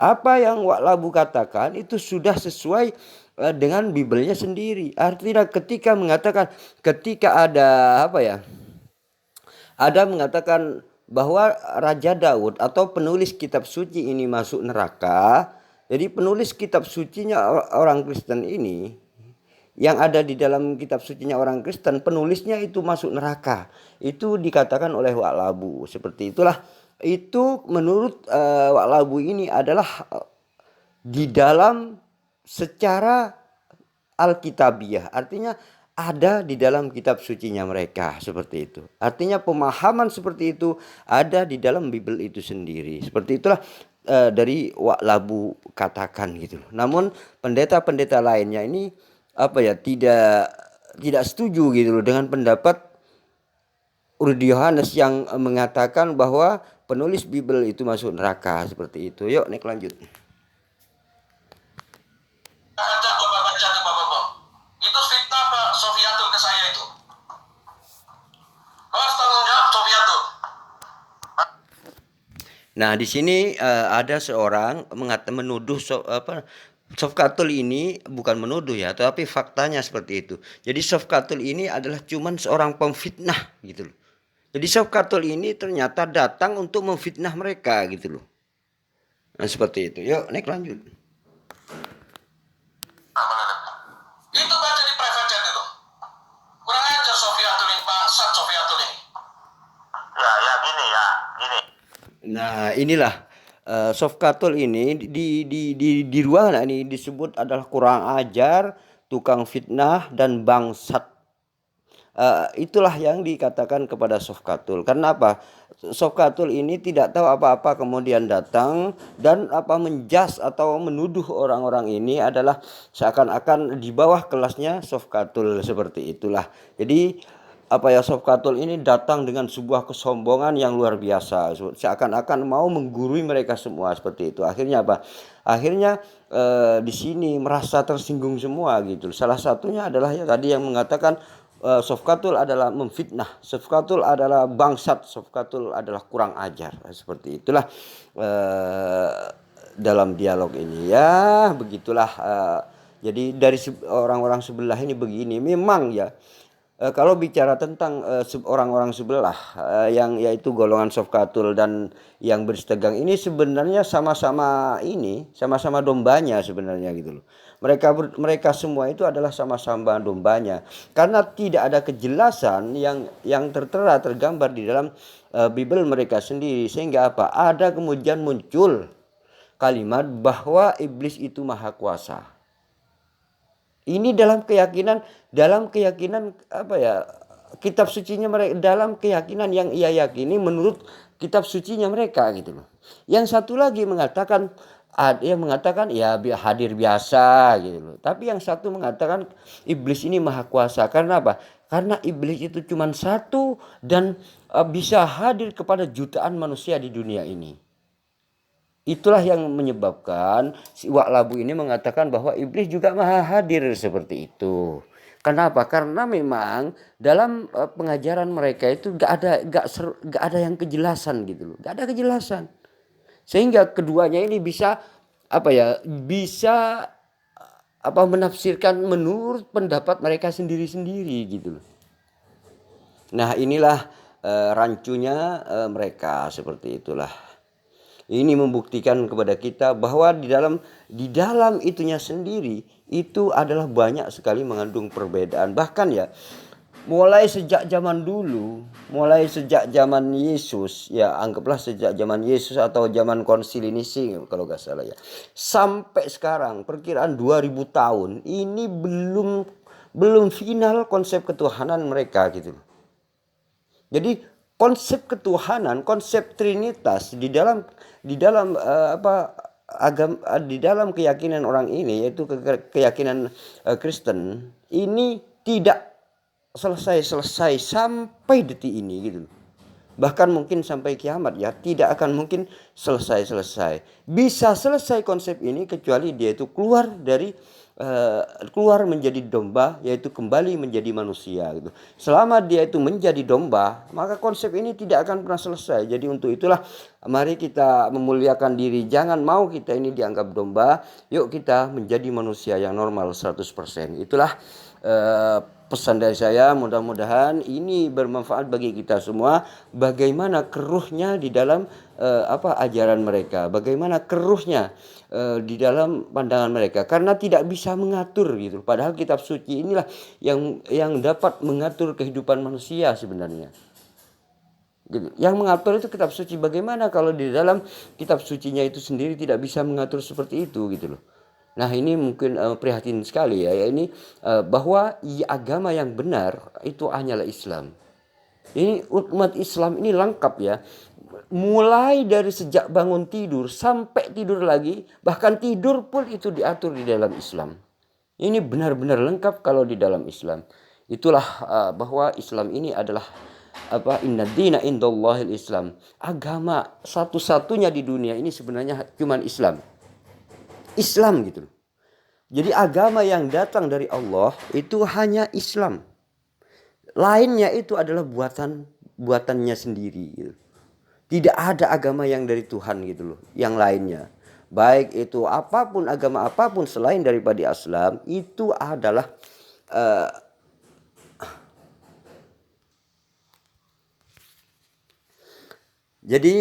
Apa yang Wak-Labu katakan itu sudah sesuai dengan Biblenya sendiri. Artinya ketika ada mengatakan bahwa Raja Daud atau penulis kitab suci ini masuk neraka. Jadi penulis kitab sucinya orang Kristen ini, yang ada di dalam kitab sucinya orang Kristen, penulisnya itu masuk neraka. Itu dikatakan oleh Wak-Labu. Seperti itulah. Itu menurut Wak-Labu ini adalah di dalam secara Alkitabiah, artinya ada di dalam kitab sucinya mereka, seperti itu. Artinya pemahaman seperti itu ada di dalam Bible itu sendiri. Seperti itulah dari Wak-Labu katakan gitu. Namun pendeta-pendeta lainnya ini tidak setuju gitu loh dengan pendapat Rudy Yohanes yang mengatakan bahwa penulis Bible itu masuk neraka seperti itu. Yuk naik lanjut. Coba baca ke Pak Bambang. Itu fitnah Pak Sofiatul ke saya itu. Kau harus tanggung jawab Sofiatul. Nah, di sini ada seorang menuduh Sofkatul ini bukan menuduh ya, tapi faktanya seperti itu. Jadi Sofkatul ini adalah cuman seorang pemfitnah gitu loh. Jadi Sofkatul ini ternyata datang untuk memfitnah mereka gitu loh. Nah, seperti itu. Yuk, naik lanjut. Itu baca di private chat itu. Kurang ajar Sofiatul ini, bangsat Sofiatul ini. Ya gini. Nah, inilah Sofkatul ini di ruangan ini disebut adalah kurang ajar, tukang fitnah dan bangsat. Itulah yang dikatakan kepada Sofkatul. Karena apa? Sofkatul ini tidak tahu apa-apa kemudian datang dan menjas atau menuduh orang-orang ini adalah seakan-akan di bawah kelasnya Sofkatul, seperti itulah. Jadi Sofkatul ini datang dengan sebuah kesombongan yang luar biasa, seakan-akan mau menggurui mereka semua seperti itu. Akhirnya apa? Akhirnya di sini merasa tersinggung semua gitu. Salah satunya adalah ya tadi yang mengatakan Sofkatul adalah memfitnah, Sofkatul adalah bangsat, Sofkatul adalah kurang ajar. Seperti itulah dalam dialog ini ya, begitulah. Jadi dari orang-orang sebelah ini begini, memang ya. Kalau bicara tentang orang-orang sebelah yang yaitu golongan Sofkatul dan yang bersetegang ini sebenarnya sama-sama dombanya sebenarnya gitu loh. Mereka semua itu adalah sama-sama dombanya karena tidak ada kejelasan yang tertera tergambar di dalam Bible mereka sendiri, sehingga apa? Ada kemudian muncul kalimat bahwa iblis itu maha kuasa. Ini dalam keyakinan kitab sucinya mereka, dalam keyakinan yang ia yakini menurut kitab sucinya mereka gitu loh. Yang satu lagi mengatakan ya hadir biasa gitu loh. Tapi yang satu mengatakan iblis ini maha kuasa. Karena apa? Karena iblis itu cuma satu dan bisa hadir kepada jutaan manusia di dunia ini. Itulah yang menyebabkan si Wak Labu ini mengatakan bahwa iblis juga maha hadir seperti itu. Kenapa? Karena memang dalam pengajaran mereka itu gak ada yang kejelasan gitu loh. Gak ada kejelasan. Sehingga keduanya ini bisa menafsirkan menurut pendapat mereka sendiri-sendiri gitu loh. Nah, inilah rancunya mereka, seperti itulah. Ini membuktikan kepada kita bahwa di dalam itunya sendiri itu adalah banyak sekali mengandung perbedaan. Bahkan ya mulai sejak zaman dulu, mulai sejak zaman Yesus, ya anggaplah sejak zaman Yesus atau zaman Konsil Nisi kalau gak salah ya, sampai sekarang perkiraan 2000 tahun ini belum final konsep ketuhanan mereka gitu. Jadi konsep ketuhanan, konsep trinitas di dalam keyakinan orang ini, yaitu keyakinan Kristen ini tidak selesai sampai detik ini gitu. Bahkan mungkin sampai kiamat ya tidak akan mungkin selesai. Bisa selesai konsep ini kecuali dia itu keluar menjadi domba, yaitu kembali menjadi manusia gitu. Selama dia itu menjadi domba, maka konsep ini tidak akan pernah selesai. Jadi untuk itulah mari kita memuliakan diri, jangan mau kita ini dianggap domba, yuk kita menjadi manusia yang normal 100%. Itulah pesan dari saya, mudah-mudahan ini bermanfaat bagi kita semua. Bagaimana keruhnya di dalam ajaran mereka, bagaimana keruhnya di dalam pandangan mereka, karena tidak bisa mengatur gitu. Padahal kitab suci inilah yang dapat mengatur kehidupan manusia sebenarnya. Gitu. Yang mengatur itu kitab suci. Bagaimana kalau di dalam kitab sucinya itu sendiri tidak bisa mengatur seperti itu gitu loh. Nah ini mungkin prihatin sekali ya ini bahwa agama yang benar itu hanyalah Islam. Ini umat Islam ini lengkap ya. Mulai dari sejak bangun tidur sampai tidur lagi, bahkan tidur pun itu diatur di dalam Islam. Ini benar-benar lengkap kalau di dalam Islam. Itulah bahwa Islam ini adalah Inna dina indallahil Islam. Agama satu-satunya di dunia ini sebenarnya cuman Islam. Islam gitu. Jadi agama yang datang dari Allah itu hanya Islam. Lainnya itu adalah buatannya sendiri gitu. Tidak ada agama yang dari Tuhan gitu loh, yang lainnya. Baik itu apapun, agama apapun selain daripada Islam itu adalah jadi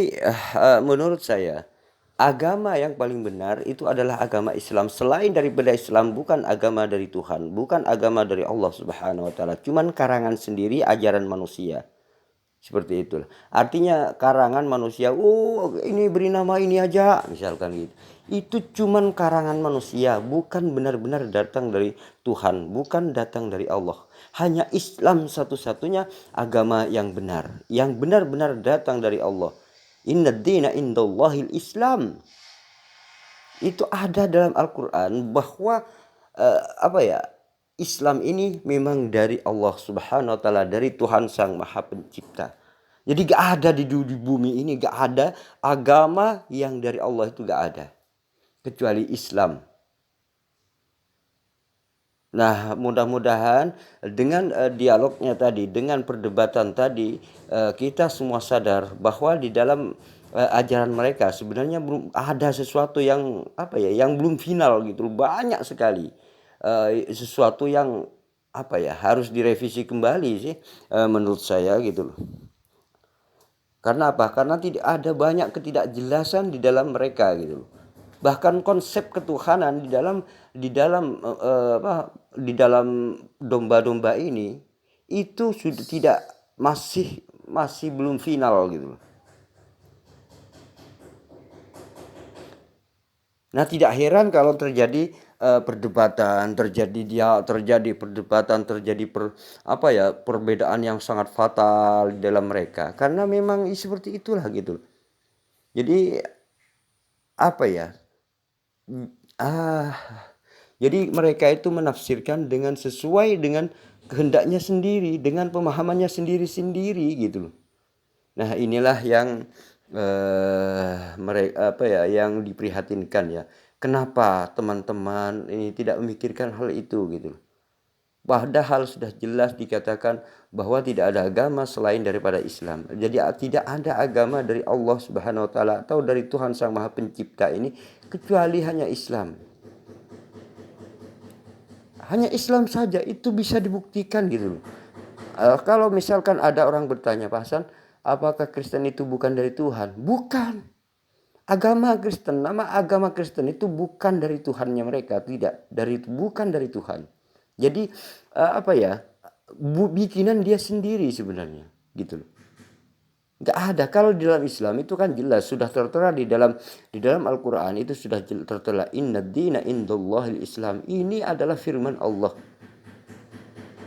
menurut saya agama yang paling benar itu adalah agama Islam. Selain daripada Islam bukan agama dari Tuhan, bukan agama dari Allah Subhanahu wa taala, cuman karangan sendiri, ajaran manusia. Seperti itulah. Artinya karangan manusia, oh ini beri nama ini aja, misalkan gitu. Itu cuman karangan manusia, bukan benar-benar datang dari Tuhan, bukan datang dari Allah. Hanya Islam satu-satunya agama yang benar, yang benar-benar datang dari Allah. Inna dina indallahil Islam. Itu ada dalam Al-Quran bahwa Islam ini memang dari Allah Subhanahu wa taala, dari Tuhan Sang Maha Pencipta. Jadi gak ada di bumi ini, gak ada agama yang dari Allah, itu gak ada kecuali Islam. Nah, mudah-mudahan dengan dialognya tadi, dengan perdebatan tadi, kita semua sadar bahwa di dalam ajaran mereka sebenarnya belum ada sesuatu yang yang belum final gitu. Banyak sekali sesuatu yang harus direvisi kembali sih menurut saya gitu loh. Karena apa? Karena tidak ada banyak ketidakjelasan di dalam mereka gitu loh. Bahkan konsep ketuhanan di dalam domba-domba ini itu sudah tidak masih belum final gitu loh. Nah, tidak heran kalau terjadi perdebatan, terjadi perbedaan yang sangat fatal di dalam mereka, karena memang seperti itulah gitu. Jadi jadi mereka itu menafsirkan dengan sesuai dengan kehendaknya sendiri, dengan pemahamannya sendiri-sendiri gitu loh. Nah, inilah yang yang diprihatinkan ya. Kenapa teman-teman ini tidak memikirkan hal itu gitu. Padahal sudah jelas dikatakan bahwa tidak ada agama selain daripada Islam. Jadi tidak ada agama dari Allah Subhanahu wa taala atau dari Tuhan Sang Maha Pencipta ini kecuali hanya Islam. Hanya Islam saja itu bisa dibuktikan gitu loh. Kalau misalkan ada orang bertanya, Pak Hasan, apakah Kristen itu bukan dari Tuhan? Bukan. Agama Kristen, nama agama Kristen itu bukan dari Tuhannya mereka, bukan dari Tuhan. Jadi bikinan dia sendiri sebenarnya, gitu loh. Gak ada. Kalau di dalam Islam itu kan jelas sudah tertera di dalam Al-Quran itu sudah tertera, Inna dina indallahil Islam. Ini adalah firman Allah.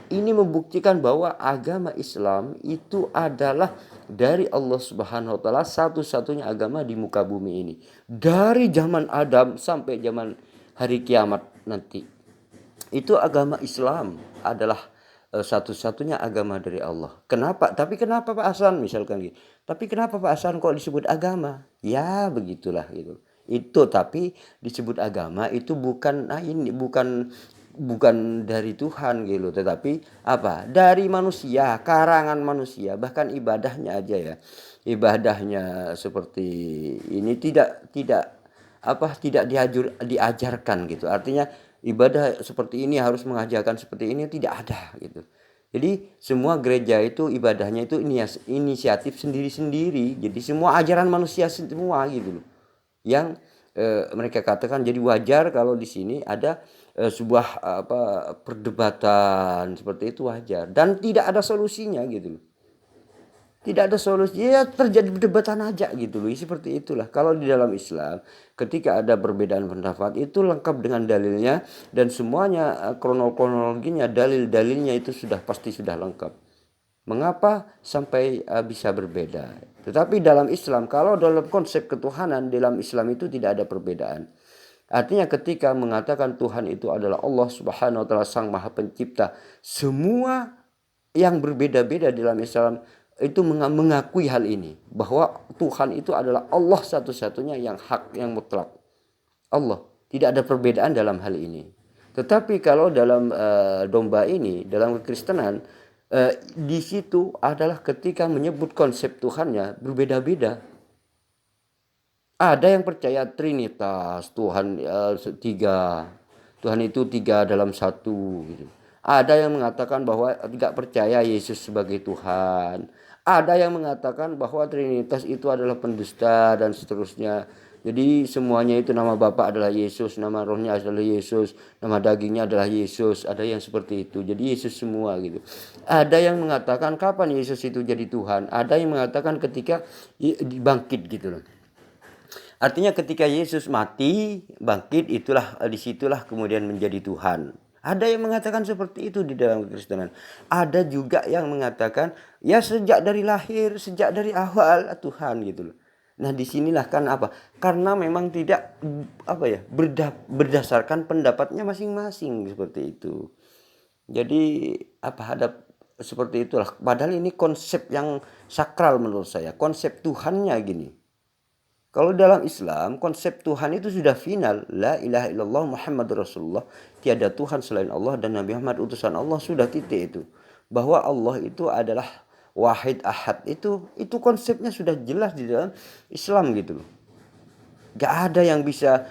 Ini membuktikan bahwa agama Islam itu adalah dari Allah Subhanahu wa taala, satu-satunya agama di muka bumi ini. Dari zaman Adam sampai zaman hari kiamat nanti. Itu agama Islam adalah satu-satunya agama dari Allah. Kenapa? Tapi kenapa Pak Hasan misalkan gitu. Tapi kenapa Pak Hasan kok disebut agama? Ya begitulah gitu. Itu tapi disebut agama itu bukan bukan dari Tuhan gitu, tetapi dari manusia, karangan manusia. Bahkan ibadahnya aja ya, ibadahnya seperti ini tidak diajarkan gitu. Artinya ibadah seperti ini harus mengajarkan seperti ini, tidak ada gitu. Jadi semua gereja itu ibadahnya itu inisiatif sendiri-sendiri. Jadi semua ajaran manusia semua gitu loh. Yang mereka katakan, jadi wajar kalau di sini ada sebuah perdebatan seperti itu, wajar, dan tidak ada solusinya gitu loh. Tidak ada solusi, ya terjadi perdebatan aja gitu loh. Seperti itulah kalau di dalam Islam ketika ada perbedaan pendapat itu lengkap dengan dalilnya, dan semuanya kronologinya, dalil-dalilnya itu pasti sudah lengkap. Mengapa sampai bisa berbeda? Tetapi dalam Islam, kalau dalam konsep ketuhanan dalam Islam itu tidak ada perbedaan. Artinya ketika mengatakan Tuhan itu adalah Allah Subhanahu wa taala Sang Maha Pencipta, semua yang berbeda-beda dalam Islam itu mengakui hal ini, bahwa Tuhan itu adalah Allah satu-satunya yang hak, yang mutlak. Allah, tidak ada perbedaan dalam hal ini. Tetapi kalau dalam domba ini, dalam kekristenan, di situ adalah ketika menyebut konsep Tuhannya berbeda-beda. Ada yang percaya Trinitas, Tuhan tiga, Tuhan itu tiga dalam satu gitu. Ada yang mengatakan bahwa tidak percaya Yesus sebagai Tuhan. Ada yang mengatakan bahwa Trinitas itu adalah pendusta dan seterusnya. Jadi semuanya itu nama Bapa adalah Yesus, nama Rohnya adalah Yesus, nama dagingnya adalah Yesus. Ada yang seperti itu. Jadi Yesus semua gitu. Ada yang mengatakan kapan Yesus itu jadi Tuhan. Ada yang mengatakan ketika dibangkit gitu loh. Artinya ketika Yesus mati, bangkit, disitulah kemudian menjadi Tuhan. Ada yang mengatakan seperti itu di dalam kekristenan. Ada juga yang mengatakan ya sejak dari lahir, sejak dari awal Tuhan gitu loh. Nah disinilah kan apa? Karena memang tidak berdasarkan pendapatnya masing-masing seperti itu. Jadi ada seperti itulah. Padahal ini konsep yang sakral menurut saya. Konsep Tuhannya gini. Kalau dalam Islam, konsep Tuhan itu sudah final. La ilaha illallah Muhammadur Rasulullah. Tiada Tuhan selain Allah dan Nabi Muhammad utusan Allah. Sudah titik itu. Bahwa Allah itu adalah wahid ahad. Itu konsepnya sudah jelas di dalam Islam gitu loh. Gak ada yang bisa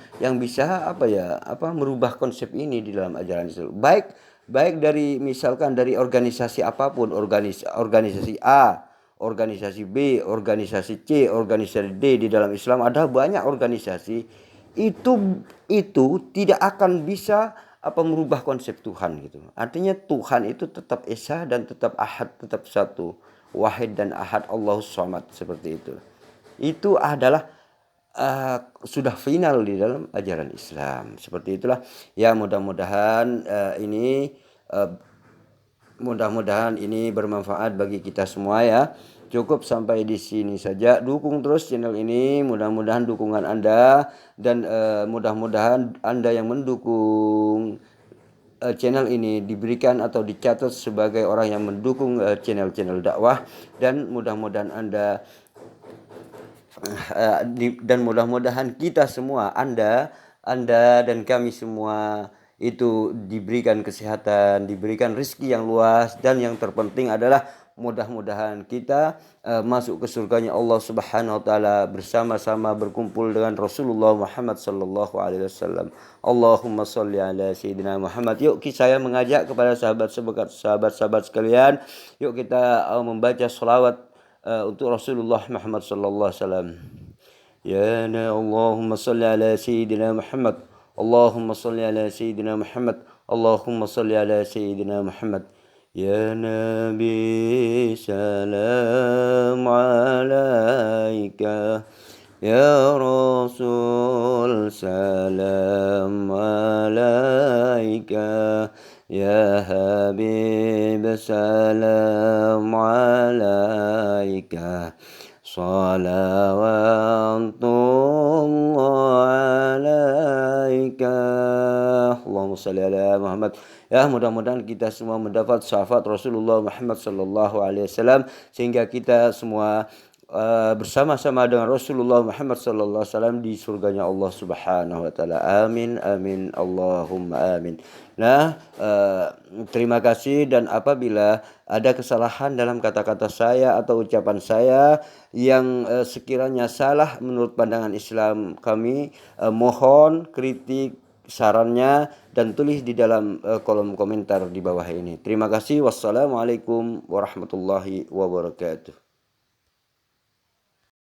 merubah konsep ini di dalam ajaran Islam. Baik dari misalkan dari organisasi apapun, organisasi A, organisasi B, organisasi C, organisasi D. Di dalam Islam ada banyak organisasi. Itu tidak akan bisa merubah konsep Tuhan gitu. Artinya Tuhan itu tetap esa dan tetap ahad, tetap satu, wahid dan ahad, Allahus Samad, seperti itu. Itu adalah sudah final di dalam ajaran Islam. Seperti itulah ya, mudah-mudahan ini bermanfaat bagi kita semua ya. Cukup sampai di sini saja. Dukung terus channel ini. Mudah-mudahan dukungan Anda dan mudah-mudahan Anda yang mendukung channel ini diberikan atau dicatat sebagai orang yang mendukung channel-channel dakwah, dan mudah-mudahan mudah-mudahan kita semua, Anda dan kami semua itu diberikan kesehatan, diberikan rezeki yang luas, dan yang terpenting adalah mudah-mudahan kita masuk ke surganya Allah Subhanahu wa taala bersama-sama berkumpul dengan Rasulullah Muhammad sallallahu alaihi wasallam. Allahumma shalli ala sayyidina Muhammad. Yuk saya mengajak kepada sahabat-sahabat sekalian, yuk kita membaca selawat untuk Rasulullah Muhammad sallallahu alaihi wasallam. Ya Allahumma shalli ala sayyidina Muhammad. Allahumma shalli ala sayyidina Muhammad. Allahumma shalli ala sayyidina Muhammad. Ya Nabi salam alaika. Ya Rasul salam alaika. Ya Habib salam alaika. Salawatullah alaika. Allahumma salli ala Muhammad. Ya, mudah-mudahan kita semua mendapat syafaat Rasulullah Muhammad sallallahu alaihi wasallam, sehingga kita semua bersama-sama dengan Rasulullah Muhammad sallallahu alaihi wasallam di surganya Allah Subhanahu wa taala. Amin amin Allahumma amin. Nah, terima kasih, dan apabila ada kesalahan dalam kata-kata saya atau ucapan saya yang sekiranya salah menurut pandangan Islam kami, mohon kritik, sarannya, dan tulis di dalam kolom komentar di bawah ini. Terima kasih. Wassalamualaikum warahmatullahi wabarakatuh.